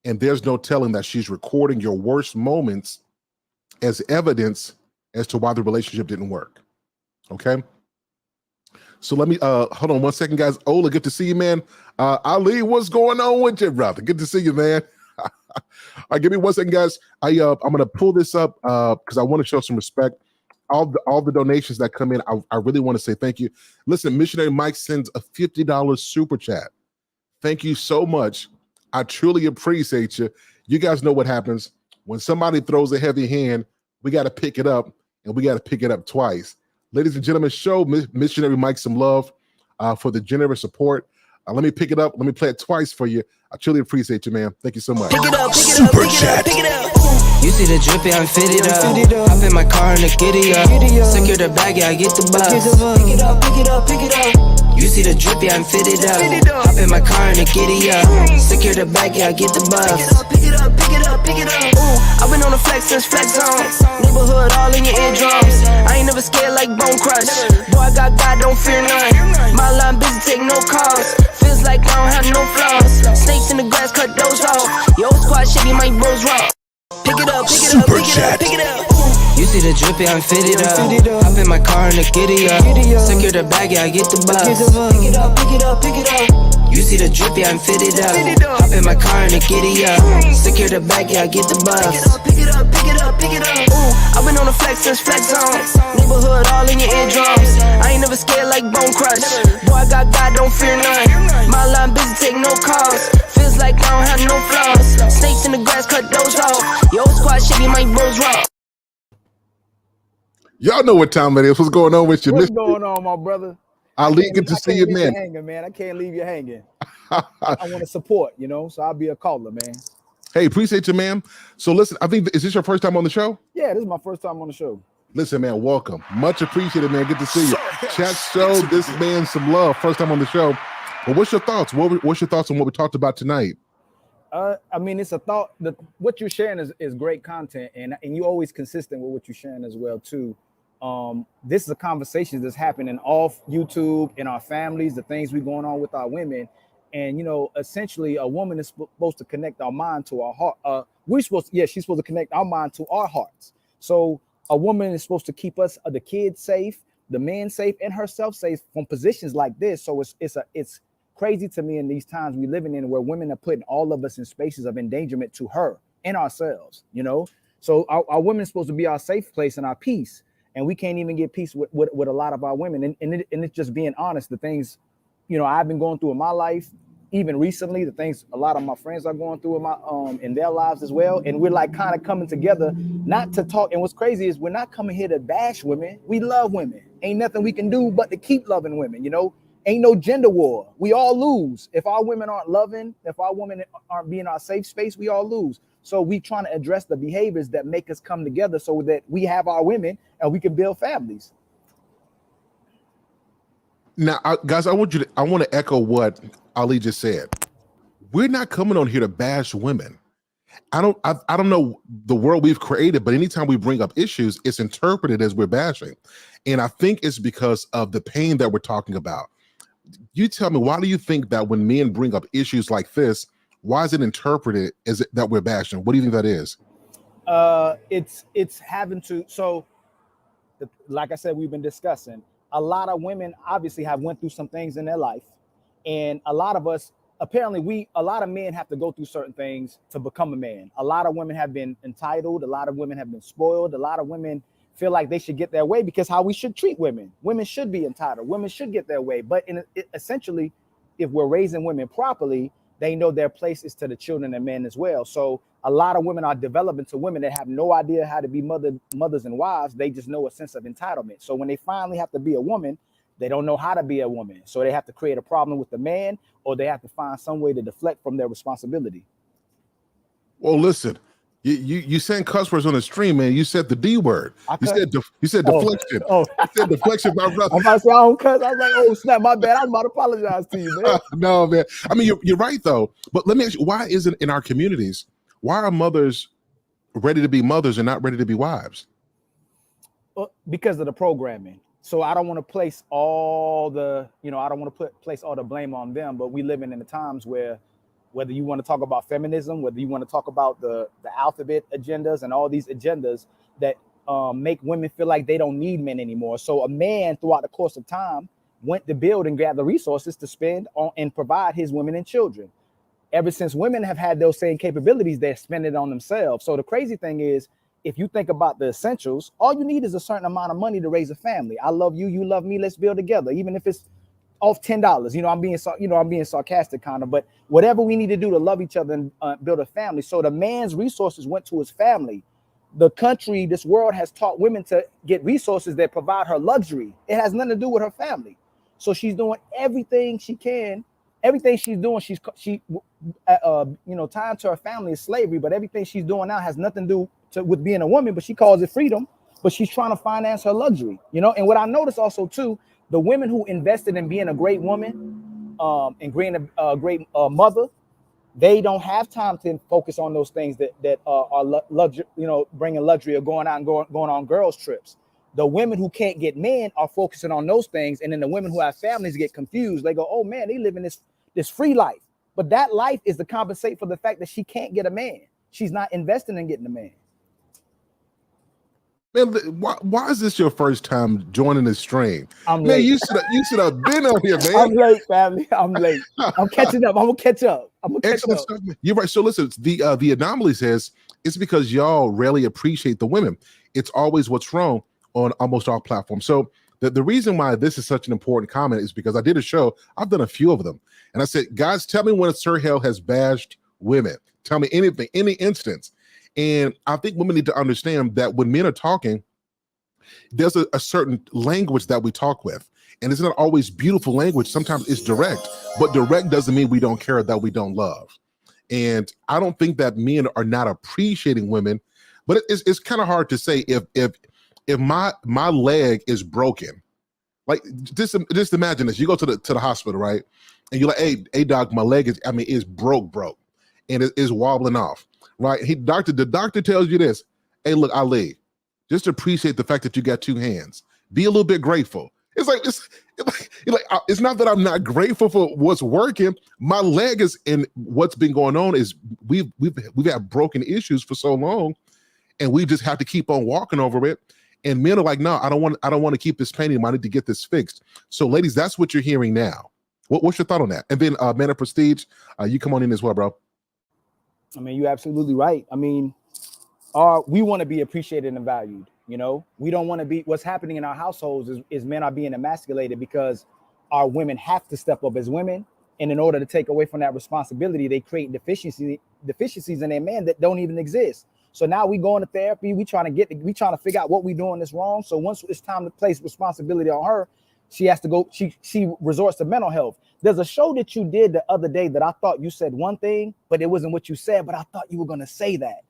And there's no telling that she's recording your worst moments as evidence as to why the relationship didn't work. Okay. So let me hold on one second, guys. Ola, good to see you, man. Ali, what's going on with you, brother? Good to see you, man. All right, give me 1 second, guys. I'm gonna pull this up because I want to show some respect. All the donations that come in, I really want to say thank you. Listen, Missionary Mike sends a $50 super chat. Thank you so much. I truly appreciate you. You guys know what happens when somebody throws a heavy hand. We got to pick it up, and we got to pick it up twice. Ladies and gentlemen, show Missionary Mike some love for the generous support. Let me pick it up. Let me play it twice for you. I truly appreciate you, man. Thank you so much. Pick it up, super chat. You see the drippy, I'm fitted up. Hop in my car and the giddy up. Secure the bag, yeah, I get the bus. Pick it up, pick it up, pick it up. You see the drippy, I'm fitted up. Hop in my car and the giddy up. Secure the bag, yeah, I get the bus. Pick it up, pick it up, pick it up. Ooh, I've been on the flex since flex zone. Neighborhood all in your eardrums. I ain't never scared like Bone Crush. Boy, I got God, don't fear none. My line busy, take no calls. Feels like I don't have no flaws. Snakes in the grass, cut those off. Yo, squad shitty, my bros raw. Pick it up, pick it up, pick it up, pick it up. You see the drippy, I'm fitted up. Hop in my car and the giddy up. Secure the bag, yeah, I get the bus. Pick it up, pick it up, pick it up. You see the drippy, I'm fitted up. Hop in my car and the giddy up. Secure the bag, yeah, I get the bus. Pick it up, pick it up, pick it up. Ooh, I've been on the flex since flex zone. Neighborhood all in your eardrums. I ain't never scared like Bone Crush. Boy, I got God, don't fear none. My line busy, take no calls. Feels like I don't have no flaws. Snakes in the grass, cut those off. Yo, squad shitty, my bros raw. Y'all know what time it is. What's going on with you? What's going on, my brother? Ali, good to see you, man. I can't leave you hanging. I want to support, so I'll be a caller, man. Hey, appreciate you, man. So listen, I think, is this your first time on the show? Yeah, this is my first time on the show. Listen, man, welcome. Much appreciated, man. Good to see you. Chat showed this man some love. First time on the show. But what's your thoughts? What's your thoughts on what we talked about tonight? I mean, it's a thought that what you're sharing is great content, and you're always consistent with what you're sharing as well, too. This is a conversation that's happening off YouTube in our families, the things we're going on with our women. And, essentially a woman is supposed to connect our mind to our heart. She's supposed to connect our mind to our hearts. So a woman is supposed to keep us, the kids safe, the men safe, and herself safe from positions like this. So it's crazy to me in these times we living in where women are putting all of us in spaces of endangerment to her and ourselves, So our women are supposed to be our safe place and our peace. And we can't even get peace with a lot of our women. And it's just being honest, the things, I've been going through in my life, even recently, the things a lot of my friends are going through in their lives as well. And we're like kind of coming together, not to talk. And what's crazy is we're not coming here to bash women. We love women. Ain't nothing we can do but to keep loving women, you know? Ain't no gender war. We all lose. If our women aren't loving, if our women aren't being our safe space, we all lose. So we trying to address the behaviors that make us come together so that we have our women and we can build families. Now, guys, I want to echo what Ali just said. We're not coming on here to bash women. I don't know the world we've created, but anytime we bring up issues, it's interpreted as we're bashing. And I think it's because of the pain that we're talking about. You tell me, why do you think that when men bring up issues like this, why is it interpreted as that we're bashing? What do you think that is? It's having to, so like I said, we've been discussing, a lot of women obviously have went through some things in their life. And a lot of us, apparently a lot of men have to go through certain things to become a man. A lot of women have been entitled. A lot of women have been spoiled. A lot of women feel like they should get their way because how we should treat women. Women should be entitled. Women should get their way. But essentially, if we're raising women properly, they know their place is to the children and men as well. So a lot of women are developing to women that have no idea how to be mothers and wives. They just know a sense of entitlement. So when they finally have to be a woman, they don't know how to be a woman. So they have to create a problem with the man, or they have to find some way to deflect from their responsibility. Well, listen, you saying cuss words on the stream, man. You said the D word. You said deflection. Oh. You said deflection, my brother. I'm about to say I don't cuss. I was like, oh snap, my bad. I'm about to apologize to you, man. No, man. I mean, you're right though. But let me ask you, why isn't in our communities, why are mothers ready to be mothers and not ready to be wives? Well, because of the programming. So I don't want to place all the, I don't want to place all the blame on them, but we living in the times where, whether you want to talk about feminism, whether you want to talk about the alphabet agendas and all these agendas that make women feel like they don't need men anymore. So a man throughout the course of time went to build and gather resources to spend on and provide his women and children. Ever since women have had those same capabilities, they're spending it on themselves. So the crazy thing is, if you think about the essentials, all you need is a certain amount of money to raise a family. I love you, you love me, let's build together. Even if it's off $10, I'm being sarcastic kind of, but whatever we need to do to love each other and build a family. So the man's resources went to his family. The country, this world has taught women to get resources that provide her luxury. It has nothing to do with her family. So she's doing everything she can. Everything she's doing, tied to her family is slavery, but everything she's doing now has nothing to do with being a woman, but she calls it freedom, but she's trying to finance her luxury, And what I noticed also too, the women who invested in being a great woman, and being a great mother, they don't have time to focus on those things that are luxury, bringing luxury or going out and going on girls' trips. The women who can't get men are focusing on those things, and then the women who have families get confused. They go, "Oh man, they live in this free life," but that life is to compensate for the fact that she can't get a man. She's not investing in getting a man. Man, why is this your first time joining the stream? I'm man, late. you should have been on here, man. I'm late, family. I'm late. I'm catching up. I'm gonna catch up. Excellent stuff, man. You're right. So listen, the anomaly says it's because y'all rarely appreciate the women. It's always what's wrong on almost all platforms. So the reason why this is such an important comment is because I did a show. I've done a few of them, and I said, guys, tell me when Sir HALE has bashed women. Tell me anything, any instance. And I think women need to understand that when men are talking, there's a certain language that we talk with. And it's not always beautiful language. Sometimes it's direct, but direct doesn't mean we don't care, that we don't love. And I don't think that men are not appreciating women, but it's kind of hard to say if my leg is broken. Like just imagine this. You go to the hospital, right? And you're like, hey doc, my leg is broke. And it is wobbling off. Right. The doctor tells you this. Hey, look, Ali, just appreciate the fact that you got two hands. Be a little bit grateful. It's not that I'm not grateful for what's working. My leg is, and what's been going on is we've had broken issues for so long, and we just have to keep on walking over it. And men are like, no, I don't want to keep this pain anymore. I need to get this fixed. So, ladies, that's what you're hearing now. What's your thought on that? And then, Man of Prestige, you come on in as well, bro. I mean, you're absolutely right. I mean, we want to be appreciated and valued. We don't want to be, what's happening in our households is men are being emasculated because our women have to step up as women And in order to take away from that responsibility, they create deficiencies in their man that don't even exist. So now we going to therapy. We trying to figure out what we doing is wrong. So once it's time to place responsibility on her, she has to go. She resorts to mental health. There's a show that you did the other day that I thought you said one thing, but it wasn't what you said. But I thought you were going to say that.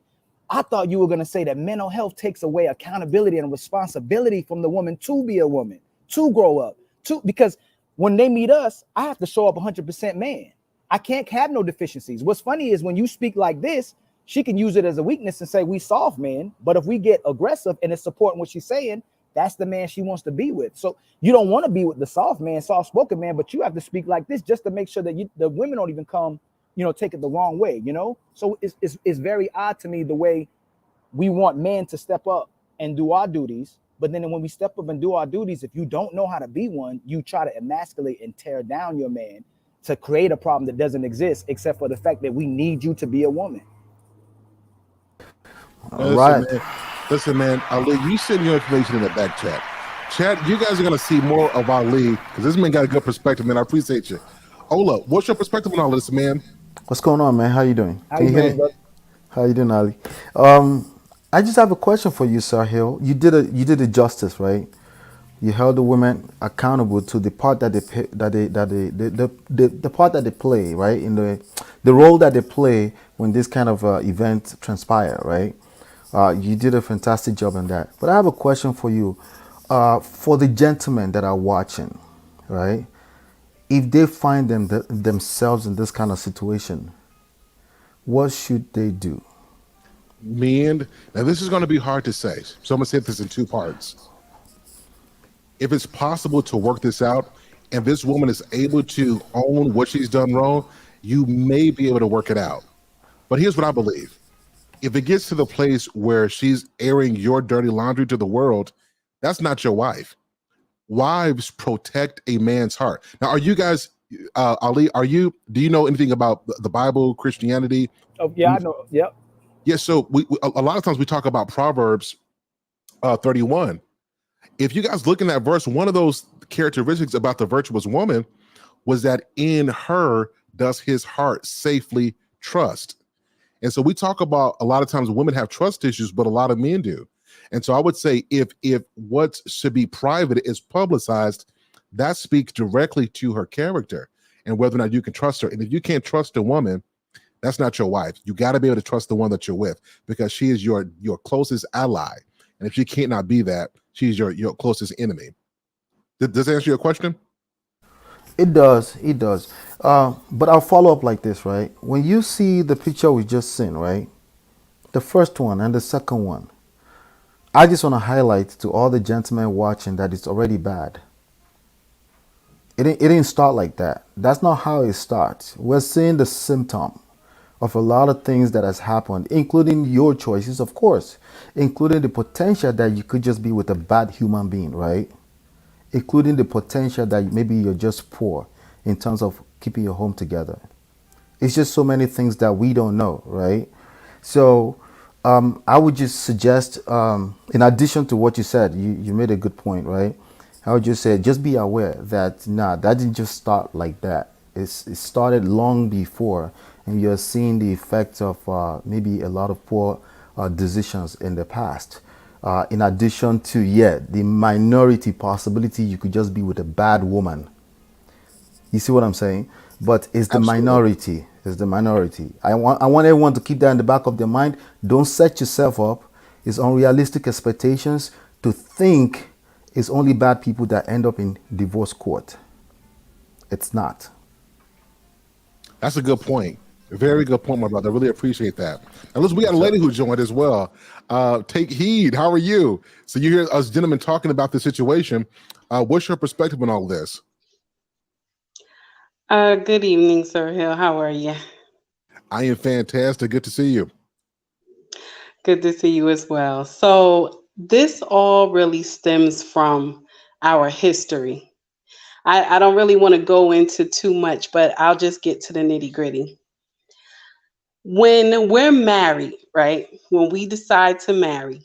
I thought you were going to say that mental health takes away accountability and responsibility from the woman to be a woman, to grow up, because when they meet us, I have to show up 100% man. I can't have no deficiencies. What's funny is when you speak like this, she can use it as a weakness and say we soft men. But if we get aggressive and it's supporting what she's saying, that's the man she wants to be with. So you don't want to be with the soft man, soft-spoken man, but you have to speak like this just to make sure that the women don't even come, take it the wrong way, So it's very odd to me the way we want men to step up and do our duties. But then when we step up and do our duties, if you don't know how to be one, you try to emasculate and tear down your man to create a problem that doesn't exist, except for the fact that we need you to be a woman. Listen, man, Ali, you send your information in the back chat. Chat, you guys are going to see more of Ali because this man got a good perspective, man. I appreciate you. Ola, what's your perspective on all this, man? What's going on, man? How you doing? Can you hear me? How you doing, Ali? I just have a question for you, Sir Hill. You did a justice, right? You held the women accountable to the part that the part that they play, right? In the role that they play when this kind of event transpire, right? You did a fantastic job on that. But I have a question for you. For the gentlemen that are watching, right? If they find themselves in this kind of situation, what should they do? Man, now this is going to be hard to say. So I'm going to say this in two parts. If it's possible to work this out, and this woman is able to own what she's done wrong, you may be able to work it out. But here's what I believe. If it gets to the place where she's airing your dirty laundry to the world, that's not your wife. Wives protect a man's heart. Now, are you guys, Ali, do you know anything about the Bible, Christianity? Oh, yeah, I know. Yep. Yeah, so a lot of times we talk about Proverbs 31. If you guys look in that verse, one of those characteristics about the virtuous woman was that in her does his heart safely trust. And so we talk about a lot of times women have trust issues, but a lot of men do. And so I would say if what should be private is publicized, that speaks directly to her character and whether or not you can trust her. And if you can't trust a woman, that's not your wife. You got to be able to trust the one that you're with because she is your closest ally. And if she can't not be that, she's your closest enemy. Does that answer your question? It does. But I'll follow up like this, right? When you see the picture we just seen, right? The first one and the second one, I just want to highlight to all the gentlemen watching that it's already bad. It didn't start like that. That's not how it starts. We're seeing the symptom of a lot of things that has happened, including your choices, of course, including the potential that you could just be with a bad human being, right? Including the potential that maybe you're just poor in terms of keeping your home together. It's just so many things that we don't know, right? So I would just suggest, in addition to what you said, you made a good point, right? I would just say, just be aware that, that didn't just start like that. It started long before, and you're seeing the effects of maybe a lot of poor decisions in the past. In addition to, the minority possibility you could just be with a bad woman. You see what I'm saying? But it's the minority. It's the minority. I want everyone to keep that in the back of their mind. Don't set yourself up. It's unrealistic expectations to think it's only bad people that end up in divorce court. It's not. That's a good point. Very good point, my brother. I really appreciate that. And listen, we got a lady who joined as well. Take heed. How are you? So you hear us gentlemen talking about the situation. What's your perspective on all this? Good evening, Sir Hill. How are you? I am fantastic. Good to see you. Good to see you as well. So this all really stems from our history. I don't really want to go into too much, but I'll just get to the nitty gritty. When we're married, right? When we decide to marry,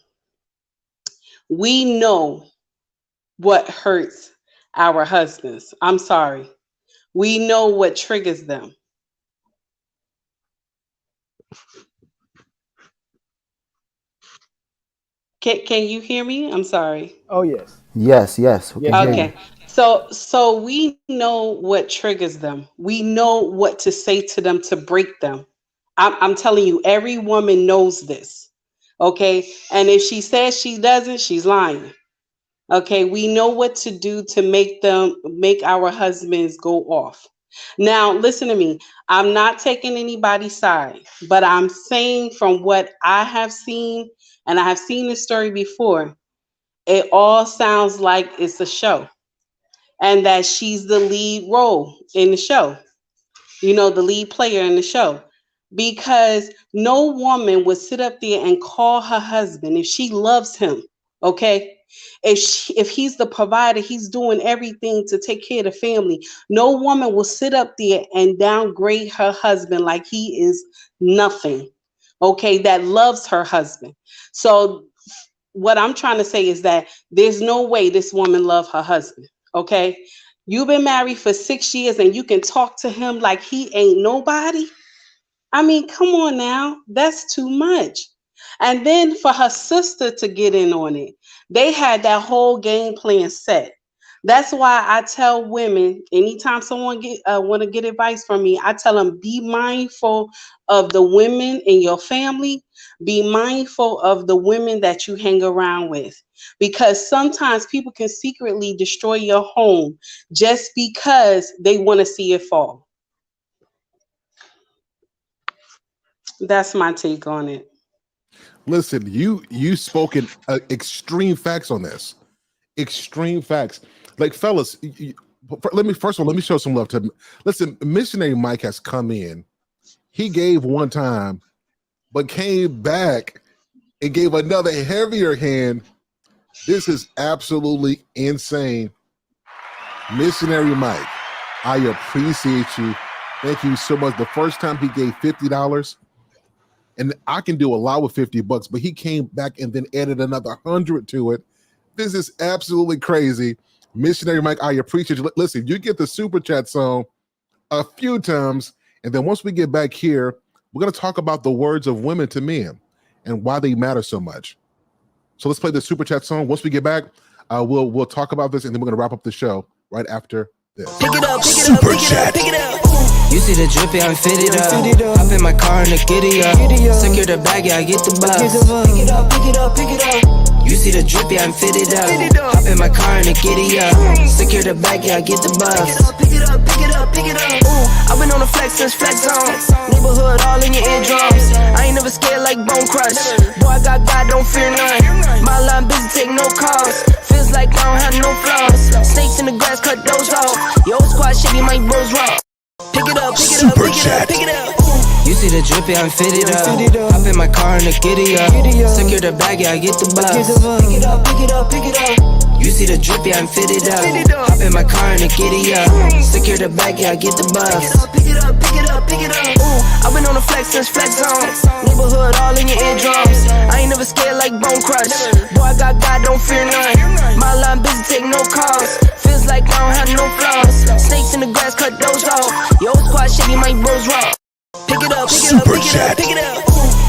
we know what hurts our husbands. I'm sorry. We know what triggers them. Can you hear me? I'm sorry. Oh yes. Yes, we can Yes, hear ma'am. you. Okay. So we know what triggers them. We know what to say to them to break them. I'm telling you, every woman knows this. Okay. And if she says she doesn't, she's lying. Okay, we know what to do to make our husbands go off. Now, listen to me. I'm not taking anybody's side, but I'm saying from what I have seen, and I have seen this story before, it all sounds like it's a show and that she's the lead role in the show, the lead player in the show. Because no woman would sit up there and call her husband if she loves him, okay? If he's the provider, he's doing everything to take care of the family. No woman will sit up there and downgrade her husband like he is nothing, okay? That loves her husband. So what I'm trying to say is that there's no way this woman loved her husband. Okay. You've been married for 6 years and you can talk to him like he ain't nobody. I mean, come on now. That's too much. And then for her sister to get in on it, they had that whole game plan set. That's why I tell women anytime someone want to get advice from me, I tell them be mindful of the women in your family, be mindful of the women that you hang around with, because sometimes people can secretly destroy your home just because they want to see it fall. That's my take on it. Listen, you spoken extreme facts on this. Extreme facts. Like fellas, let me first of all let me show some love to. Listen, missionary Mike has come in. He gave one time, but came back and gave another heavier hand. This is absolutely insane. Missionary Mike, I appreciate you. Thank you so much. The first time he gave $50, and I can do a lot with $50, but he came back and then added another 100 to it. This is absolutely crazy. Missionary Mike, I appreciate you. Listen, you get the super chat song a few times, and then once we get back here, we're going to talk about the words of women to men and why they matter so much. So let's play the super chat song. Once we get back, we'll talk about this, and then we're going to wrap up the show right after this. Pick it up, pick it up, pick it up, pick it up. You see the drippy, I'm fitted up. Hop in my car and the giddy up. Secure the bag, yeah, I get the bus. Pick it up, pick it up, pick it up. You see the drippy, I'm fitted up. Hop in my car and the giddy up. Secure the bag, yeah, I get the bus. Pick it up, pick it up, pick it up, pick it up. Ooh, I've been on the flex since flex on. Neighborhood all in your eardrums. I ain't never scared like Bone Crush. Boy, I got God, don't fear none. My line busy, take no calls. Feels like I don't have no flaws. Snakes in the grass, cut those off. Yo, squad shitty, my bros raw. Pick it up, pick it up, pick it up, pick it up. You see the drippy, I'm fitted up. Hop in my car and the giddy up. Secure the bag, yeah, I get the bus. Pick it up, pick it up, pick it up. You see the drippy, I'm fitted up. Hop in my car and the giddy up. Secure the bag, yeah, I get the bus. Pick it up, pick it up, pick it up, pick it up. Ooh, I've been on the flex since flex on. Neighborhood all in your eardrums. I ain't never scared like Bone Crush. Boy, I got God, don't fear none. My line busy, take no calls. Feels like I don't have no flaws. Snakes in the grass, cut those off. Yo, squad shitty, my bros raw. Pick it up, pick it up, pick it up, pick it up.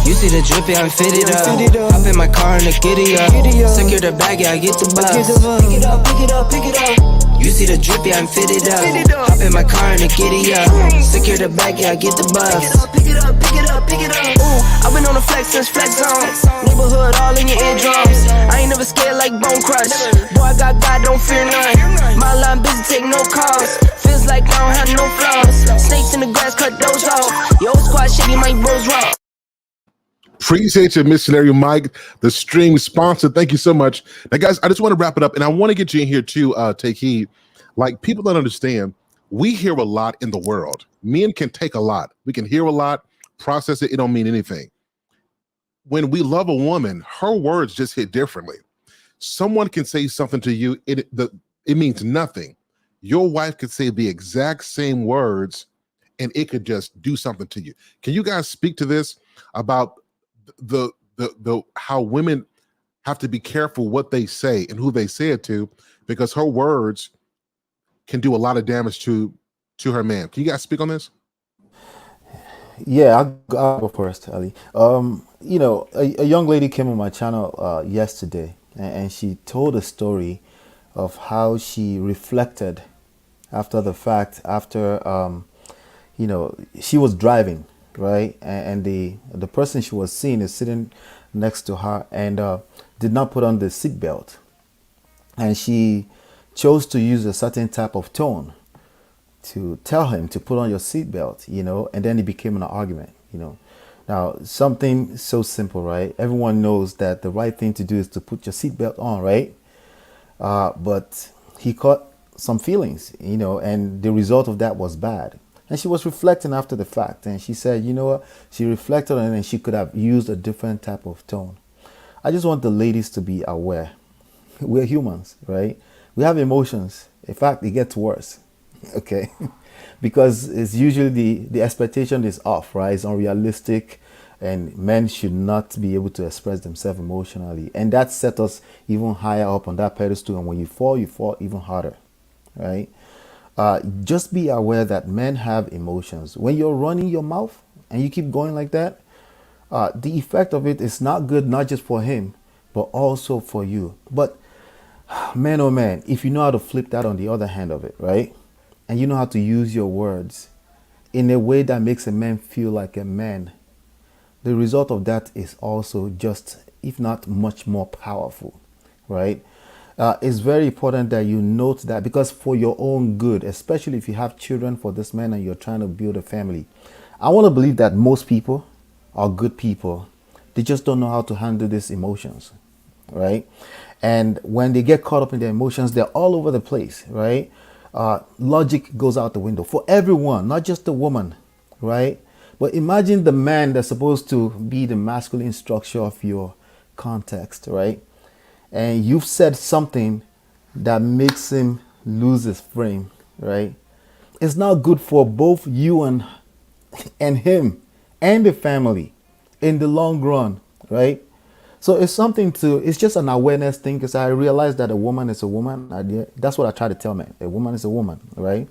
You see the drippy, I'm fitted up. Hop in my car and the giddy up. Secure the bag, yeah, I get the bus. Pick it up, pick it up, pick it up. You see the drippy, I'm fitted up. Hop in my car and the giddy up. Secure the bag, yeah, I get the bus. Pick it up, pick it up, pick it up, pick it up. Ooh, I've been on the flex since flex on. Neighborhood all in your eardrums. I ain't never scared like Bone Crush. Boy, I got God, don't fear none. My line busy, take no calls. Feels like I don't have no flaws. Snakes in the grass, cut those off. Yo, squad shitty, my bros raw. Appreciate you, Missionary Mike, the stream sponsor. Thank you so much. Now, guys, I just want to wrap it up, and I want to get you in here too. Take heed. Like, people don't understand. We hear a lot in the world. Men can take a lot. We can hear a lot, process it. It don't mean anything. When we love a woman, her words just hit differently. Someone can say something to you. It means nothing. Your wife could say the exact same words, and it could just do something to you. Can you guys speak to this about the how women have to be careful what they say and who they say it to, because her words can do a lot of damage to to her man. Can you guys speak on this? Yeah, I'll go first, Ali. A young lady came on my channel yesterday, and she told a story of how she reflected after the fact, after she was driving, right, and the person she was seeing is sitting next to her and did not put on the seatbelt, and she chose to use a certain type of tone to tell him to put on your seatbelt, and then it became an argument. Now, something so simple, right? Everyone knows that the right thing to do is to put your seatbelt on, right? But he caught some feelings, and the result of that was bad. And she was reflecting after the fact, and she said, you know what? She reflected on it and she could have used a different type of tone. I just want the ladies to be aware. We're humans, right? We have emotions. In fact, it gets worse. Okay. Because it's usually the expectation is off, right? It's unrealistic, and men should not be able to express themselves emotionally. And that sets us even higher up on that pedestal. And when you fall even harder, right? Just be aware that men have emotions. When you're running your mouth and you keep going like that, the effect of it is not good, not just for him, but also for you. But man, oh man, if you know how to flip that on the other hand of it, right? And you know how to use your words in a way that makes a man feel like a man, the result of that is also just, if not much more powerful, right? It's very important that you note that, because for your own good, especially if you have children for this man and you're trying to build a family, I want to believe that most people are good people. They just don't know how to handle these emotions, right? And when they get caught up in their emotions, they're all over the place, right? Logic goes out the window for everyone, not just the woman, right? But imagine the man that's supposed to be the masculine structure of your context, right? And you've said something that makes him lose his frame, right? It's not good for both you and him and the family in the long run, right? So it's just an awareness thing, because I realize that a woman is a woman. That's what I try to tell men. A woman is a woman, right?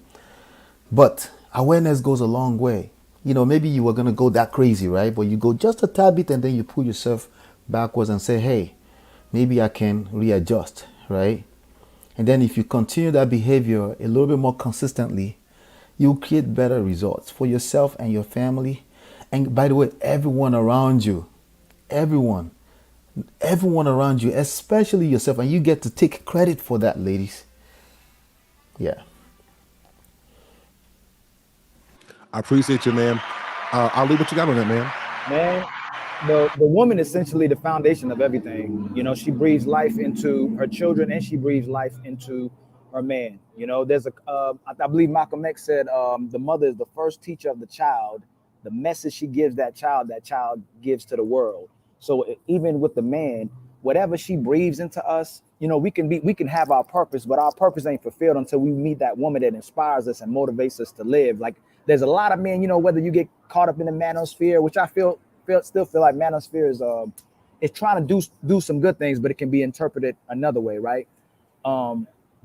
But awareness goes a long way. Maybe you were going to go that crazy, right? But you go just a tad bit and then you pull yourself backwards and say, hey, maybe I can readjust, right? And then if you continue that behavior a little bit more consistently, you'll create better results for yourself and your family. And by the way, everyone around you, everyone, everyone around you, especially yourself. And you get to take credit for that, ladies. Yeah. I appreciate you, man. I'll leave what you got on that, man. Man, the woman is essentially the foundation of everything. She breathes life into her children and she breathes life into her man. There's I believe Malcolm X said, the mother is the first teacher of the child. The message she gives that child gives to the world. So even with the man, whatever she breathes into us, we can have our purpose, but our purpose ain't fulfilled until we meet that woman that inspires us and motivates us to live. Like, there's a lot of men, whether you get caught up in the manosphere, which I still feel like manosphere is trying to do some good things, but it can be interpreted another way, right?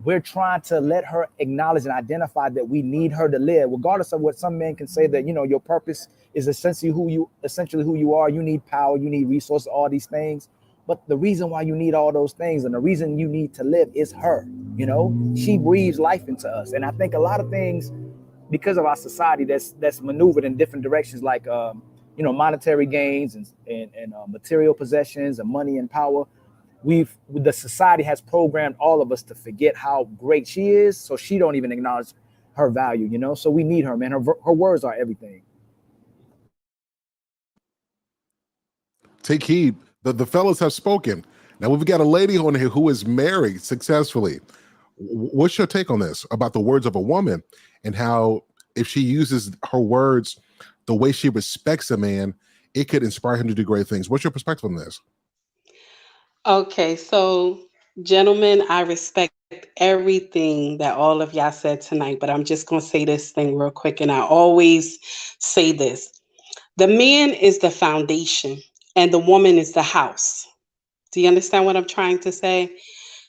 We're trying to let her acknowledge and identify that we need her to live, regardless of what some men can say, that your purpose is essentially who you are. You need power, you need resources, all these things. But the reason why you need all those things and the reason you need to live is her. She breathes life into us. And I think a lot of things, because of our society, that's maneuvered in different directions, like monetary gains and material possessions and money and power. The society has programmed all of us to forget how great she is, so she don't even acknowledge her value. So we need her, man. Her words are everything. Take heed. The fellas have spoken. Now we've got a lady on here who is married successfully. What's your take on this about the words of a woman, and how if she uses her words the way she respects a man, it could inspire him to do great things? What's your perspective on this? Okay, so gentlemen, I respect everything that all of y'all said tonight, but I'm just going to say this thing real quick. And I always say this: the man is the foundation and the woman is the house. Do you understand what I'm trying to say?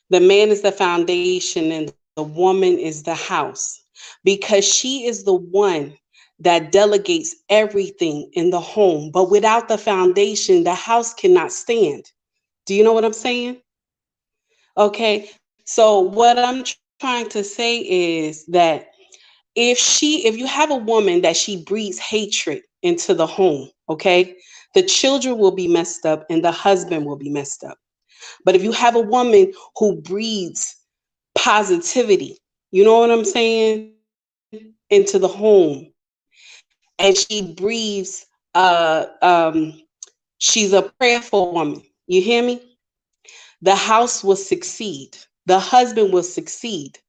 The man is the foundation and the woman is the house. because she is the one that delegates everything in the home. But without the foundation, the house cannot stand. Do you know what I'm saying? Okay. So what I'm trying to say is that if you have a woman that she breeds hatred into the home, okay, the children will be messed up and the husband will be messed up. But if you have a woman who breeds positivity, you know what I'm saying, into the home, and she breathes, she's a prayerful woman. You hear me? The house will succeed. The husband will succeed.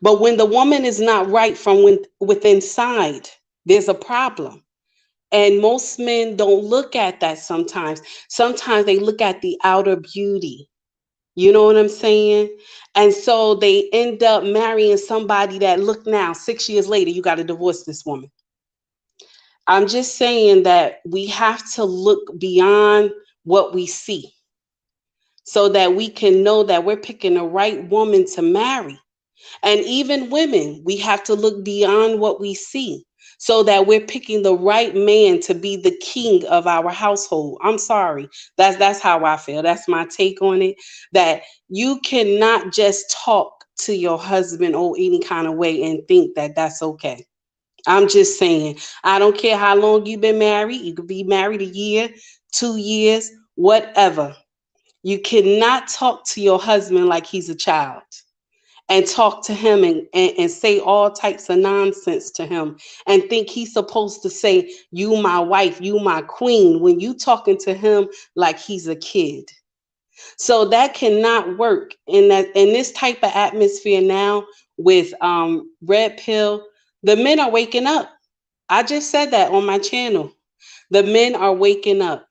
But when the woman is not right from within inside, there's a problem. And most men don't look at that sometimes. Sometimes they look at the outer beauty. You know what I'm saying? And so they end up marrying somebody that, look now, 6 years later, you got to divorce this woman. I'm just saying that we have to look beyond what we see so that we can know that we're picking the right woman to marry. And even women, we have to look beyond what we see so that we're picking the right man to be the king of our household. I'm sorry. That's how I feel. That's my take on it. That you cannot just talk to your husband or any kind of way and think that that's okay. I'm just saying, I don't care how long you've been married. You could be married a year, 2 years, whatever. You cannot talk to your husband like he's a child and talk to him and say all types of nonsense to him and think he's supposed to say, you my wife, you my queen, when you talking to him like he's a kid. So that cannot work in this type of atmosphere now with red pill. The men are waking up. I just said that on my channel. The men are waking up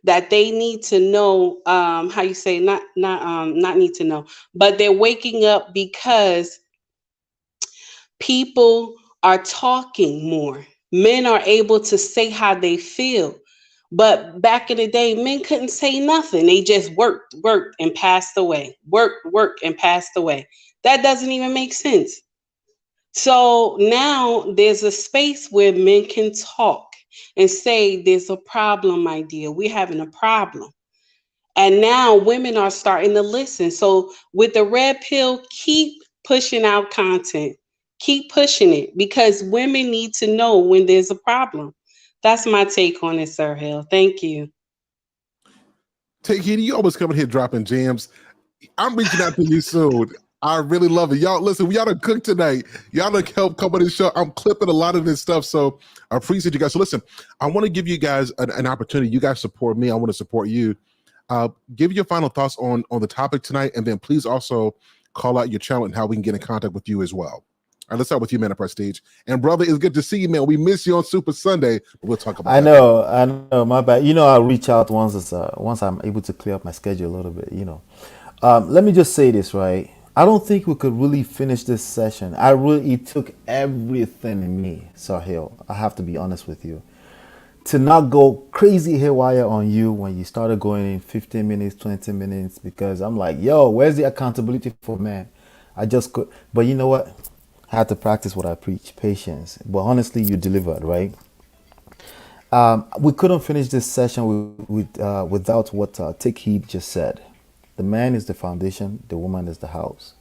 that they need to know, how you say, not need to know, but they're waking up because people are talking more. Men are able to say how they feel. But back in the day, men couldn't say nothing. They just worked, and passed away. Worked, and passed away. That doesn't even make sense. So now there's a space where men can talk and say, there's a problem, my dear. We're having a problem. And now women are starting to listen. So with the red pill, keep pushing out content. Keep pushing it because women need to know when there's a problem. That's my take on it, Sir Hill. Thank you. Take it. You always coming here dropping jams. I'm reaching out to you soon. I really love it. Y'all, listen, we gotta cook tonight. Y'all to help come on the show. I'm clipping a lot of this stuff, so I appreciate you guys. So listen, I want to give you guys an opportunity. You guys support me. I want to support you. Give your final thoughts on the topic tonight, and then please also call out your channel and how we can get in contact with you as well. All right, let's start with you, man, of Prestige. And brother, it's good to see you, man. We miss you on Super Sunday, but we'll talk about that. I know, my bad. You know, I'll reach out once I'm able to clear up my schedule a little bit. Let me just say this, right? I don't think we could really finish this session. It took everything in me, Sahil. I have to be honest with you, to not go crazy haywire on you when you started going in 15 minutes, 20 minutes, because I'm like, yo, where's the accountability for man? I just could, but you know what? I had to practice what I preach, patience. But honestly, you delivered, right? We couldn't finish this session without what Take Heed just said. The man is the foundation, the woman is the house.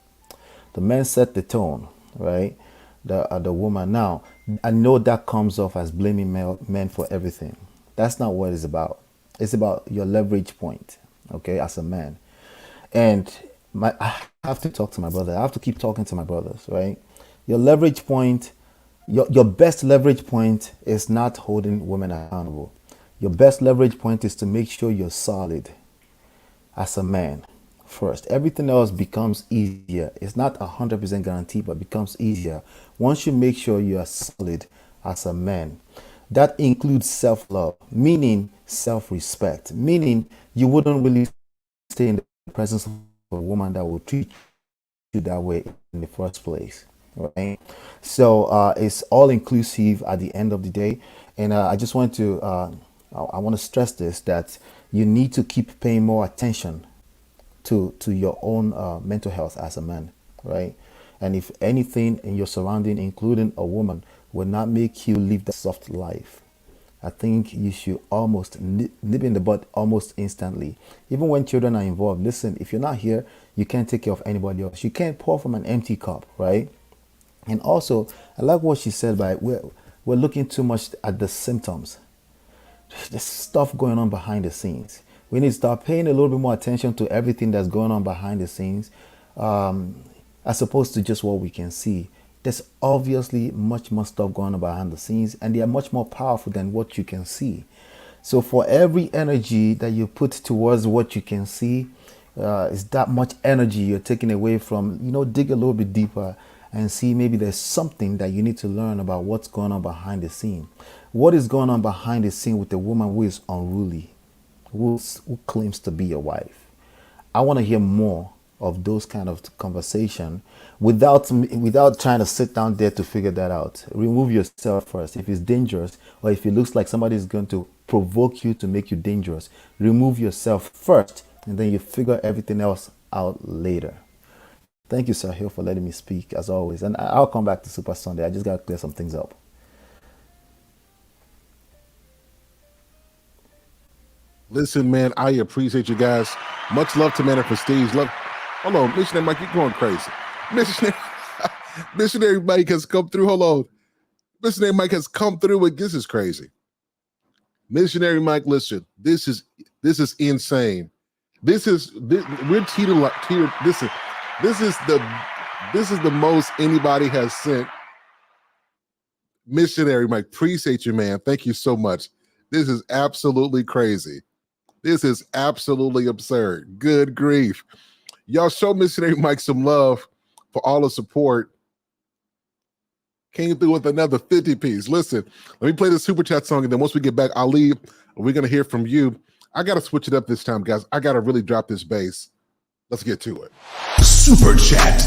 The man set the tone, right? The woman. Now, I know that comes off as blaming men for everything. That's not what it's about. It's about your leverage point, okay, as a man. And I have to talk to my brother. I have to keep talking to my brothers, right? Your leverage point, your best leverage point is not holding women accountable. Your best leverage point is to make sure you're solid as a man first. Everything else becomes easier. It's not 100% guaranteed, but becomes easier once you make sure you are solid as a man. That includes self-love, meaning self-respect, meaning you wouldn't really stay in the presence of a woman that will treat you that way in the first place, right? So it's all inclusive at the end of the day. And I just want to I want to stress this, that you need to keep paying more attention to your own mental health as a man, right? And if anything in your surrounding, including a woman, will not make you live that soft life, I think you should almost nip in the bud almost instantly. Even when children are involved, listen, if you're not here, you can't take care of anybody else. You can't pour from an empty cup, right? And also, I like what she said by we're looking too much at the symptoms. There's stuff going on behind the scenes. We need to start paying a little bit more attention to everything that's going on behind the scenes, as opposed to just what we can see. There's obviously much more stuff going on behind the scenes, and they are much more powerful than what you can see. So for every energy that you put towards what you can see, is that much energy you're taking away from, dig a little bit deeper and see maybe there's something that you need to learn about what's going on behind the scene. What is going on behind the scene with a woman who is unruly, who claims to be a wife? I want to hear more of those kind of conversation without trying to sit down there to figure that out. Remove yourself first. If it's dangerous or if it looks like somebody is going to provoke you to make you dangerous, remove yourself first and then you figure everything else out later. Thank you, Sir Hill, for letting me speak as always. And I'll come back to Super Sunday. I just got to clear some things up. Listen, man, I appreciate you guys. Much love to Man of Prestige. Love. Hold on, Missionary Mike, you're going crazy. Missionary Mike has come through. Hold on. Missionary Mike has come through with this is crazy. Missionary Mike, listen, this is insane. We're teeter. This is the most anybody has sent. Missionary Mike, appreciate you, man. Thank you so much. This is absolutely crazy. This is absolutely absurd. Good grief. Y'all show Missionary Mike some love for all the support. Came through with another 50 piece. Listen, let me play the super chat song, and then once we get back, I'll leave. We're going to hear from you. I got to switch it up this time, guys. I got to really drop this bass. Let's get to it. Super chat.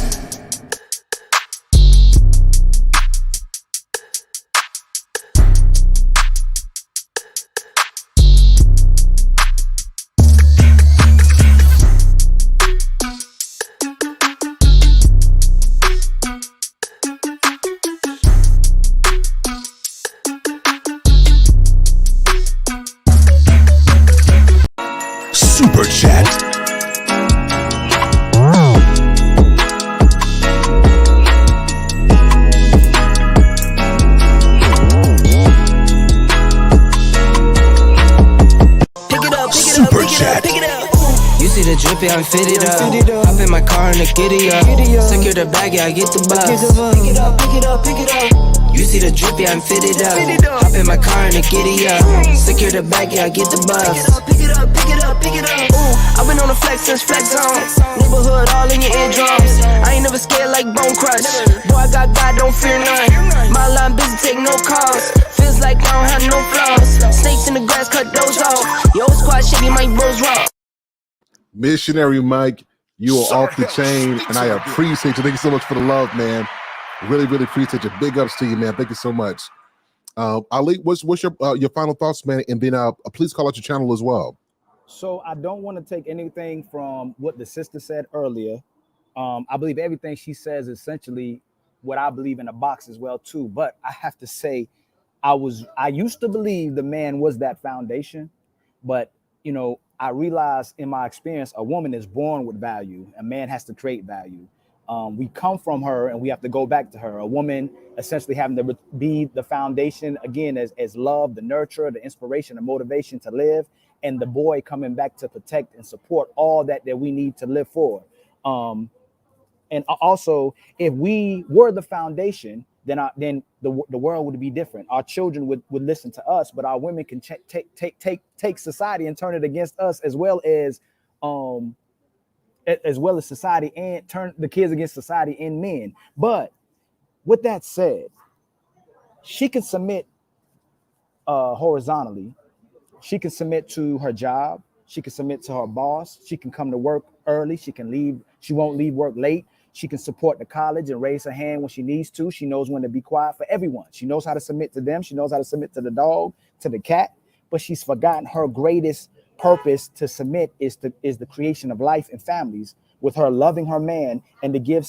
Super chat. Super chat. You see the drip, yeah, I'm fitted up. Hop in my car and the giddy up. Secure the bag, yeah, I get the bus. Pick it up, pick it up, pick it up. You see the drip, yeah, I'm fitted up. Hop in my car and the giddy up. Secure the bag, yeah, I get the bus. Pick it up, pick it up, pick it up. I've been on the flex since flex on. Neighborhood all in your eardrums. I ain't never scared like Bone Crush. Boy, I got God, don't fear none. My line busy, take no calls. Feels like I don't have no flaws. Snakes in the grass, cut those off. Yo, squad shit, my bros raw. Missionary Mike, you are off the chain, and I appreciate you. Thank you so much for the love, man. Really, really appreciate you. Big ups to you, man. Thank you so much. Ali, what's your final thoughts, man? And then please call out your channel as well. So I don't want to take anything from what the sister said earlier. I believe everything she says is essentially what I believe in a box as well too. But I have to say, I used to believe the man was that foundation, but I realized in my experience, a woman is born with value. A man has to create value. We come from her and we have to go back to her. A woman essentially having to be the foundation again as love, the nurture, the inspiration, the motivation to live, and the boy coming back to protect and support all that we need to live for. And also, if we were the foundation, then the world would be different. Our children would listen to us, but our women can take society and turn it against us, as well as society, and turn the kids against society and men. But with that said, she can submit horizontally. She can submit to her job. She can submit to her boss. She can come to work early. She can leave. She won't leave work late. She can support the college and raise her hand when she needs to. She knows when to be quiet for everyone. She knows how to submit to them. She knows how to submit to the dog, to the cat, but she's forgotten her greatest purpose to submit is the creation of life and families, with her loving her man and to give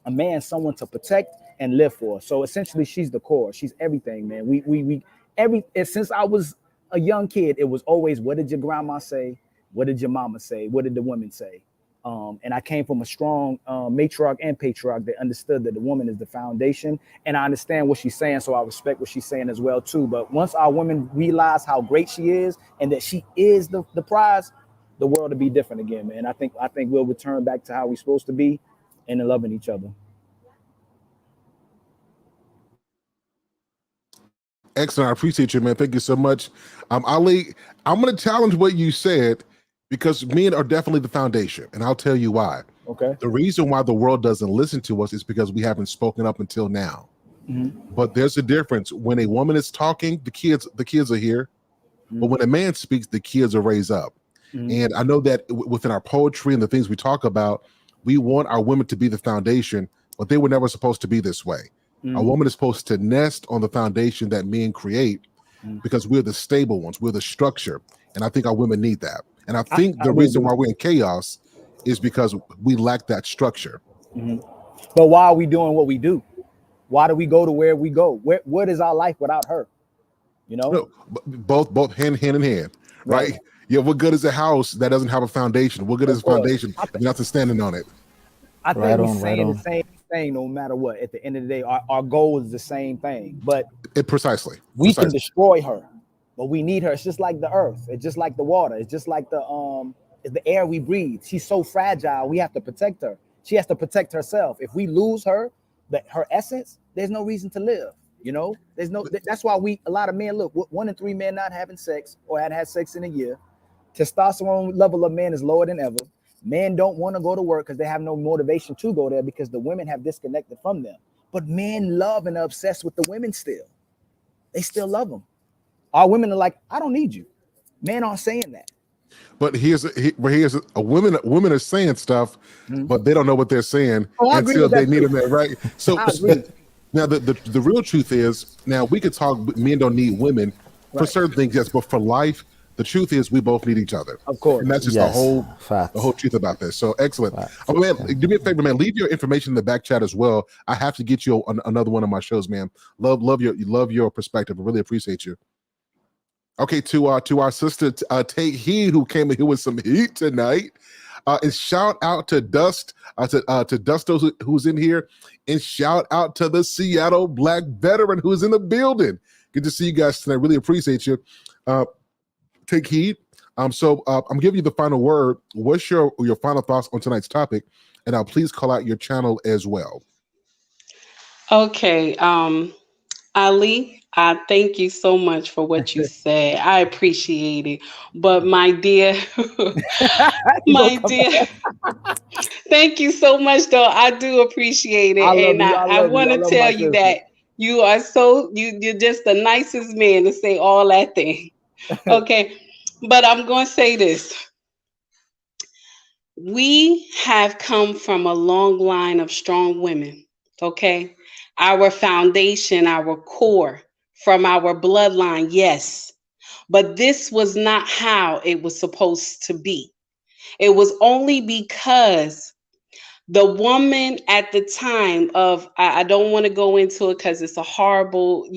a man someone to protect and live for. So essentially, she's the core. She's everything, man. And since I was a young kid, it was always, what did your grandma say? What did your mama say? What did the women say? And I came from a strong matriarch and patriarch that understood that the woman is the foundation. And I understand what she's saying, so I respect what she's saying as well too. But once our women realize how great she is and that she is the prize, the world will be different again, man. I think we'll return back to how we're supposed to be and in loving each other. Excellent. I appreciate you, man. Thank you so much. Ali, I'm going to challenge what you said because men are definitely the foundation, and I'll tell you why. Okay. The reason why the world doesn't listen to us is because we haven't spoken up until now. But there's a difference. When a woman is talking, the kids are here. But when a man speaks, the kids are raised up. And I know that within our poetry and the things we talk about, we want our women to be the foundation, but they were never supposed to be this way. A woman is supposed to nest on the foundation that men create because we're the stable ones, we're the structure. And I think our women need that. And I think the reason why we're in chaos is because we lack that structure. But why are we doing what we do? Why do we go to where we go? What is our life without her? You know? No, both hand in hand, right? Yeah, what good is a house that doesn't have a foundation? What good is a foundation if nothing's standing on it? I think we're saying the same thing no matter what. At the end of the day, our goal is the same thing. But precisely. We can destroy her, but we need her. It's just like the earth. It's just like the water. It's just like the air we breathe. She's so fragile. We have to protect her. She has to protect herself. If we lose her, her essence, there's no reason to live. You know, that's why a lot of men, look, 1 in 3 men not having sex or had sex in a year. Testosterone level of men is lower than ever. Men don't want to go to work because they have no motivation to go there because the women have disconnected from them. But men love and are obsessed with the women still. They still love them. Our women are like, I don't need you. Men aren't saying that. But here's a women are saying stuff, but they don't know what they're saying until they need them there, right? So now the real truth is, now we could talk, men don't need women for certain things, yes, but for life, the truth is we both need each other. Of course. And that's just the whole truth about this. So excellent. Oh man, do me a favor, man. Leave your information in the back chat as well. I have to get you on another one of my shows, man. Love your perspective. I really appreciate you. Okay, to our sister Take Heed, who came in here with some heat tonight. And shout out to Dust, to Dusto who's in here, and shout out to the Seattle Black veteran who's in the building. Good to see you guys tonight. Really appreciate you. Take heed. So I'm giving you the final word. What's your final thoughts on tonight's topic? And please call out your channel as well. Okay, Ali, I thank you so much for what you said. I appreciate it. But my dear, thank you so much, though. I do appreciate it. I want to tell you that you are you're just the nicest man to say all that thing. Okay. But I'm going to say this. We have come from a long line of strong women. Okay. Our foundation, our core, from our bloodline, yes. But this was not how it was supposed to be. It was only because the woman at the time of, I don't want to go into it because it's a horrible,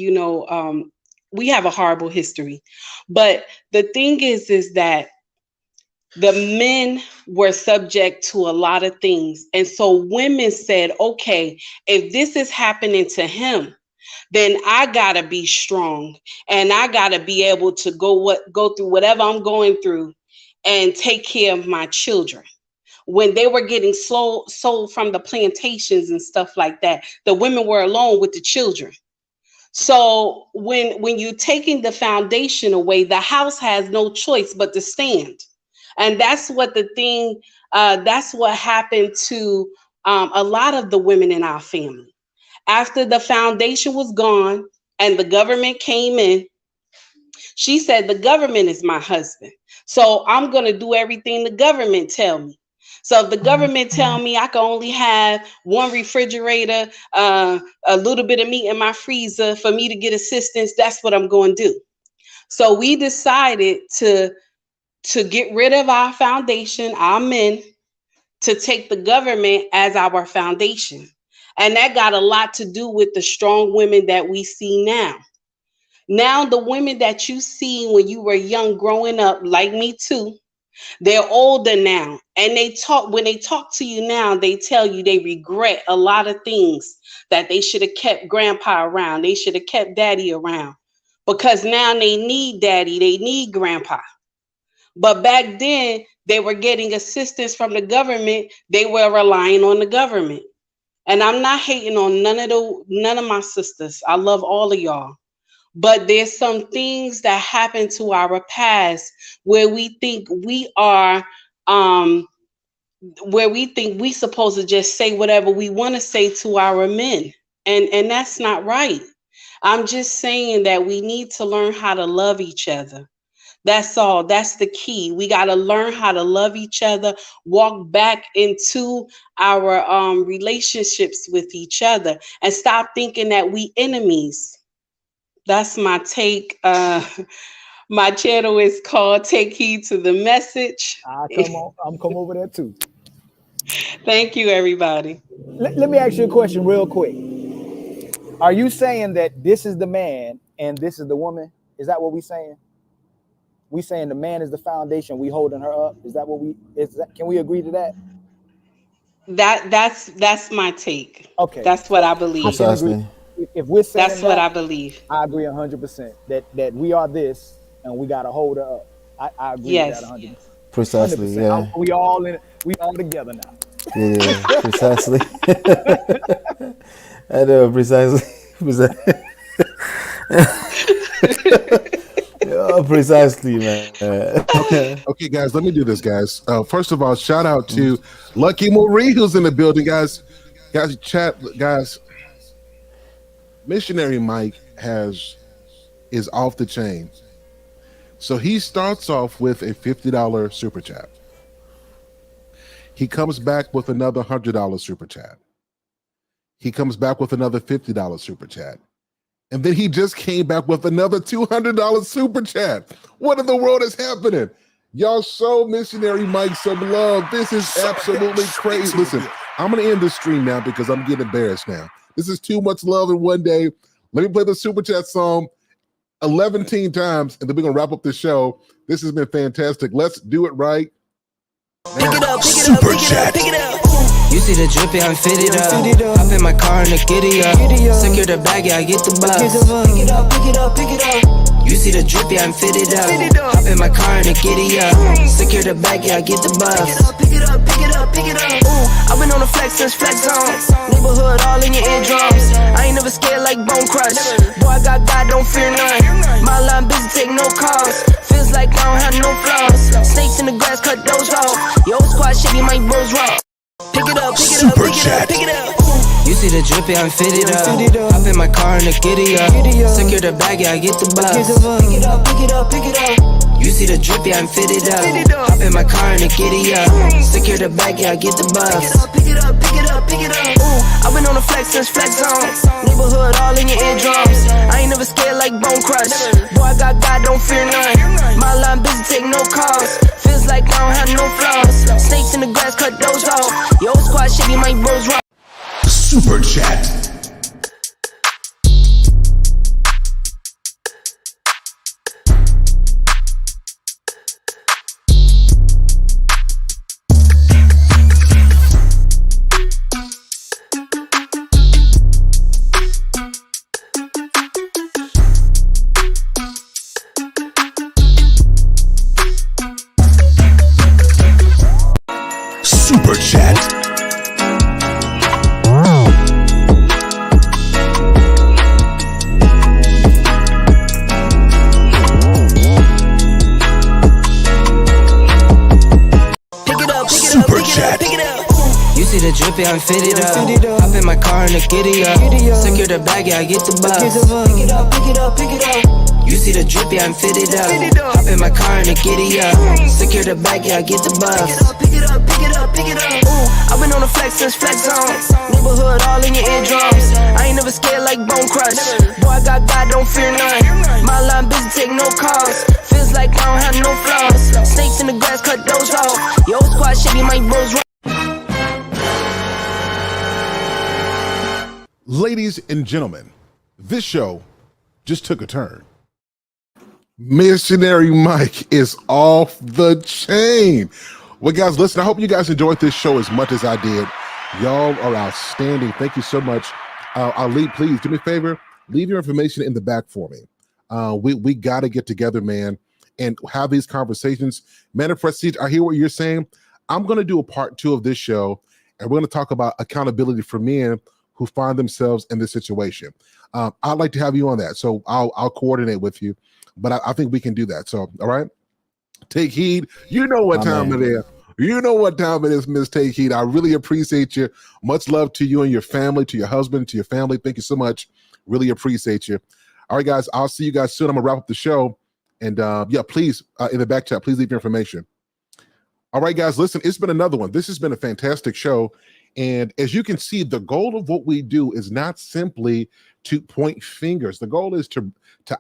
we have a horrible history. But the thing is that the men were subject to a lot of things. And so women said, okay, if this is happening to him, then I gotta be strong and I gotta be able to go through whatever I'm going through and take care of my children. When they were getting sold from the plantations and stuff like that, the women were alone with the children. So when you're taking the foundation away, the house has no choice but to stand. And that's what that's what happened to a lot of the women in our family. After the foundation was gone and the government came in, she said, the government is my husband. So I'm going to do everything the government tell me. So if the government tell me I can only have one refrigerator, a little bit of meat in my freezer for me to get assistance, that's what I'm going to do. So we decided to get rid of our foundation, our men, to take the government as our foundation. And that got a lot to do with the strong women that we see now. Now, the women that you see when you were young growing up, like me too, they're older now. And when they talk to you now, they tell you they regret a lot of things, that they should have kept grandpa around. They should have kept daddy around, because now they need daddy, they need grandpa. But back then, they were getting assistance from the government. They were relying on the government. And I'm not hating on none of my sisters. I love all of y'all. But there's some things that happen to our past where we think we are, where we think we supposed to just say whatever we want to say to our men. And that's not right. I'm just saying that we need to learn how to love each other. That's all. That's the key. We got to learn how to love each other, walk back into our relationships with each other, and stop thinking that we enemies. That's my take. My channel is called Take Heed to the Message. I'm come over there too. Thank you, everybody. Let me ask you a question real quick. Are you saying that this is the man and this is the woman? Is that what we're saying? We saying the man is the foundation, we holding her up. Is that what can we agree to that? That's my take. Okay. That's what I believe. Precisely. If we're saying that's what I believe. I agree 100% that we are this and we gotta hold her up. I agree with that 100%. Precisely, 100%. Yeah. We all together now. Yeah, precisely. I know, precisely. Oh, precisely, man. Okay, guys, let me do this, guys. First of all, shout out to Lucky Marie, who's in the building, guys. Guys. Missionary Mike is off the chain. So he starts off with a $50 super chat. He comes back with another $100 super chat. He comes back with another $50 super chat. And then he just came back with another $200 super chat. What in the world is happening? Y'all show Missionary Mike some love. This is absolutely crazy. Listen, I'm going to end this stream now because I'm getting embarrassed now. This is too much love in one day. Let me play the super chat song 11 times, and then we're going to wrap up the show. This has been fantastic. Let's do it right now. Pick it up, super chat. Pick it up. You see the drippy, I'm fitted up. Hop in my car and the giddy up. Secure the bag, yeah, I get the bus. Pick it up, pick it up, pick it up. You see the drippy, I'm fitted up. Hop in my car and the giddy up. Secure the bag, yeah, I get the bus. Pick it up, pick it up, pick it up. Ooh, I've been on the flex since flex zone. Neighborhood all in your eardrums. I ain't never scared like Bone Crush. Boy, I got God, don't fear none. My line busy, take no calls. Feels like I don't have no flaws. Snakes in the grass, cut those off. Yo, squad shit, my bros raw. Pick it up, pick it up, pick it up, pick it up. You see the drippy, I'm fitted up. Hop in my car and the giddy up. Secure the bag, yeah, I get the bus. Pick it up, pick it up, pick it up. You see the drippy, I'm fitted up. Hop in my car and the giddy up. Secure the bag, yeah, I get the bus. Pick it up, pick it up, pick it up. Ooh, I've been on the flex since flex zone. Neighborhood all in your eardrums. I ain't never scared like Bone Crush. Boy, I got God, don't fear none. My line busy, take no calls. Feels like I don't have no flaws. Snakes in the grass, cut those off. Yo, squad shit, my bros rock. Super chat. Super chat. You see the drippy, I'm fitted up. Hop in my car and the giddy up. Secure the bag, yeah, I get the bus. Pick it up, pick it up, pick it up. You see the drippy, I'm fitted up. Hop in my car and the giddy up. Secure the bag, yeah, I get the bus. Pick it up, pick it up, pick it up. Ooh, I've been on the flex since flex zone. Neighborhood all in your eardrums. I ain't never scared like Bone Crush. Boy, I got God, don't fear none. My line busy, take no calls. Feels like I don't have no flaws. Snakes in the grass, cut those off. Yo, squad shit, my bros rock. Ladies and gentlemen, this show just took a turn. Missionary Mike is off the chain. Well, guys, listen, I hope you guys enjoyed this show as much as I did. Y'all are outstanding. Thank you so much. Ali, please do me a favor. Leave your information in the back for me. We got to get together, man, and have these conversations. Man of Prestige, I hear what you're saying. I'm going to do a part 2 of this show, and we're going to talk about accountability for men who find themselves in this situation. I'd like to have you on that, so I'll coordinate with you, but I think we can do that. So, all right, take heed. You know what time it is. You know what time it is, Miss Take Heed. I really appreciate you. Much love to you and your family, to your husband, to your family. Thank you so much. Really appreciate you. All right, guys, I'll see you guys soon. I'm going to wrap up the show. And yeah, please, in the back chat, please leave your information. All right, guys, listen, it's been another one. This has been a fantastic show. And as you can see, the goal of what we do is not simply to point fingers. The goal is to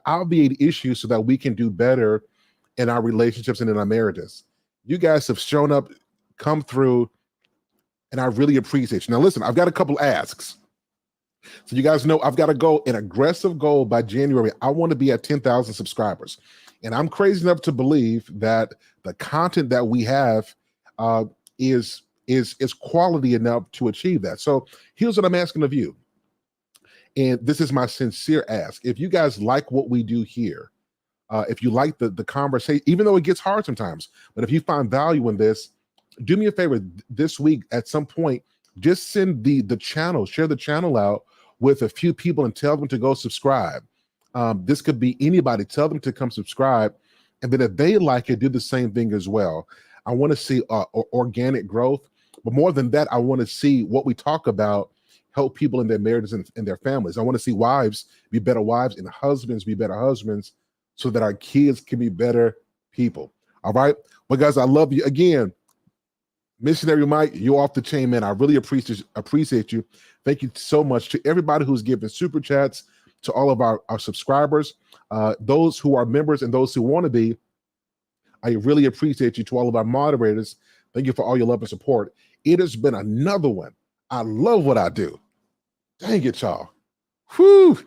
obviate issues so that we can do better in our relationships and in our marriages. You guys have shown up, come through, and I really appreciate you. Now, listen, I've got a couple asks. So you guys know I've got to go an aggressive goal by January. I want to be at 10,000 subscribers. And I'm crazy enough to believe that the content that we have is quality enough to achieve that. So here's what I'm asking of you. And this is my sincere ask. If you guys like what we do here, if you like the conversation, even though it gets hard sometimes, but if you find value in this, do me a favor this week at some point, just send the channel, share the channel out with a few people and tell them to go subscribe. This could be anybody. Tell them to come subscribe. And then if they like it, do the same thing as well. I want to see organic growth. But more than that, I want to see what we talk about help people in their marriages and their families. I want to see wives be better wives and husbands be better husbands so that our kids can be better people. All right? Well, guys, I love you. Again, Missionary Mike, you're off the chain, man. I really appreciate you. Thank you so much to everybody who's given super chats, to all of our subscribers, those who are members and those who want to be. I really appreciate you. To all of our moderators, thank you for all your love and support. It has been another one. I love what I do. Dang it, y'all. Whew.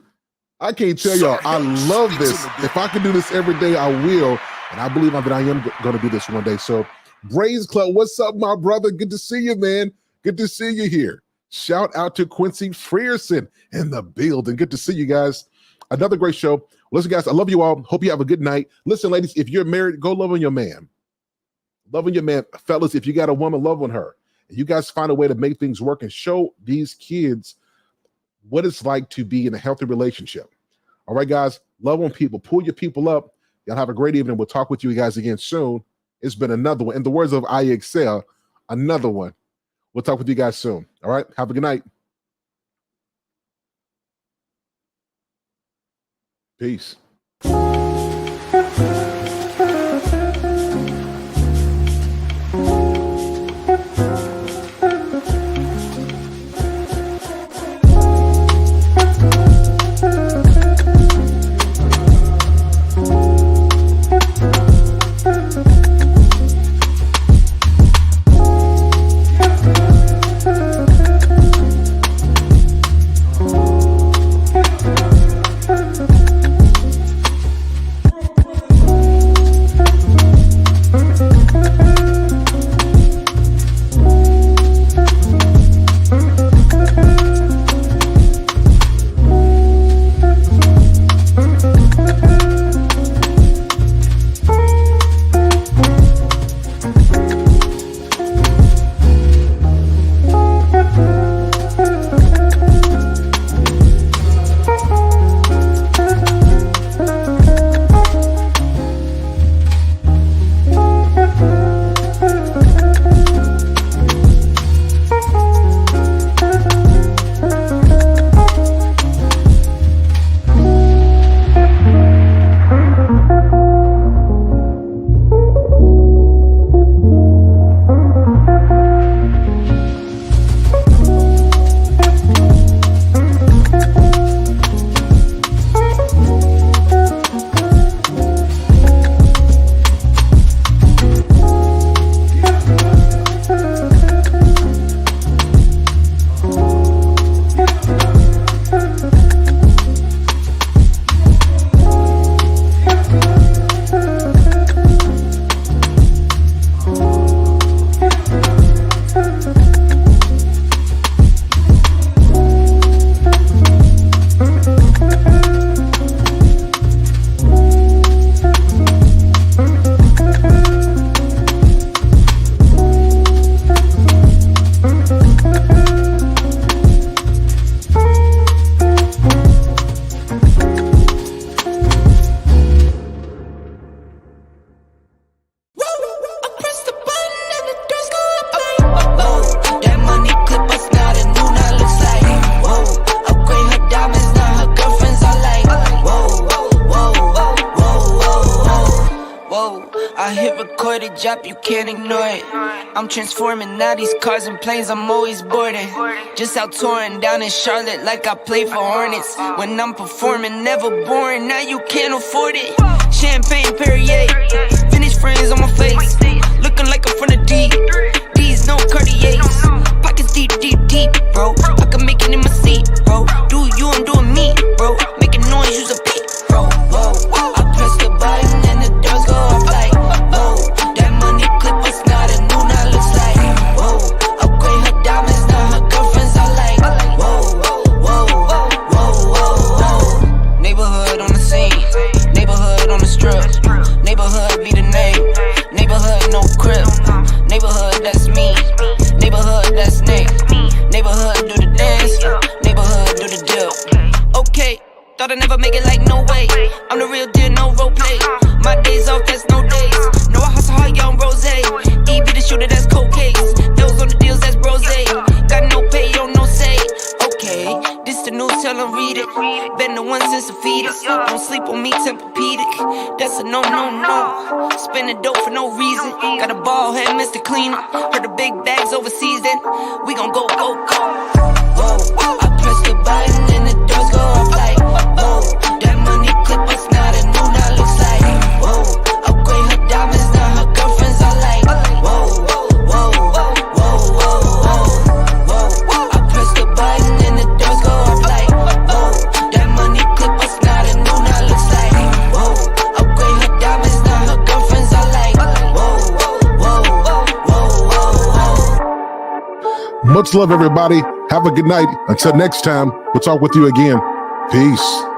I can't tell y'all, I love this. If I can do this every day, I will. And I believe that I am going to do this one day. So, Brains Club, what's up, my brother? Good to see you, man. Good to see you here. Shout out to Quincy Frierson in the building. Good to see you guys. Another great show. Listen, guys, I love you all. Hope you have a good night. Listen, ladies, if you're married, go love on your man. Love on your man. Fellas, if you got a woman, love on her. You guys find a way to make things work and show these kids what it's like to be in a healthy relationship. All right, guys, love on people. Pull your people up. Y'all have a great evening. We'll talk with you guys again soon. It's been another one. In the words of I Excel, another one. We'll talk with you guys soon. All right, have a good night. Peace. hit record it, drop, you can't ignore it. I'm transforming now these cars and planes, I'm always boarding. Just out touring down in Charlotte like I play for Hornets. When I'm performing, never boring, now you can't afford it. Champagne Perrier, vintage frames on my face, looking like I'm from the deep. These no Cartiers, pockets deep, deep, deep, bro. I can make it in my seat, bro. Do you, I'm doing me, bro. Making noise, use a peep, bro. Whoa, I press the button and the doors go off like, whoa. That money clip was not a new, now looks like, whoa. Upgrade her diamonds, now her girlfriends are like, whoa, whoa, whoa, whoa, whoa. Neighborhood on the scene, neighborhood on the strip, neighborhood be the name, neighborhood no crib, neighborhood that's me, neighborhood that's Nick, neighborhood do the dance, neighborhood do the dip. Okay, thought I'd never make it like no way. I'm the real deal, no role play. My days off, that's no days. No, I hustle hard, young rose. E be the shooter, that's cold case. Those on the deals, that's brose. Got no pay, yo, no say. Okay, this the news, tell them read it. Been the one since the fetus. Don't sleep on me, Tempur-Pedic. That's a no, no, no. Spending dope for no reason. Got a ball head, Mr. Cleaner. Heard the big bags overseas, then we gon' go, go, go. Whoa, I press the button and the doors go off like, whoa. That money clip was not a new, now looks like, whoa. Upgrade her diamonds, now her girlfriends are like, whoa, whoa, whoa, whoa. I press the button and the doors go off like, whoa. That money clip was not a new, now looks like, whoa. Upgrade her diamonds, now her girlfriends are like, whoa, whoa. Much love, everybody. Have a good night. Until next time, we'll talk with you again. Peace.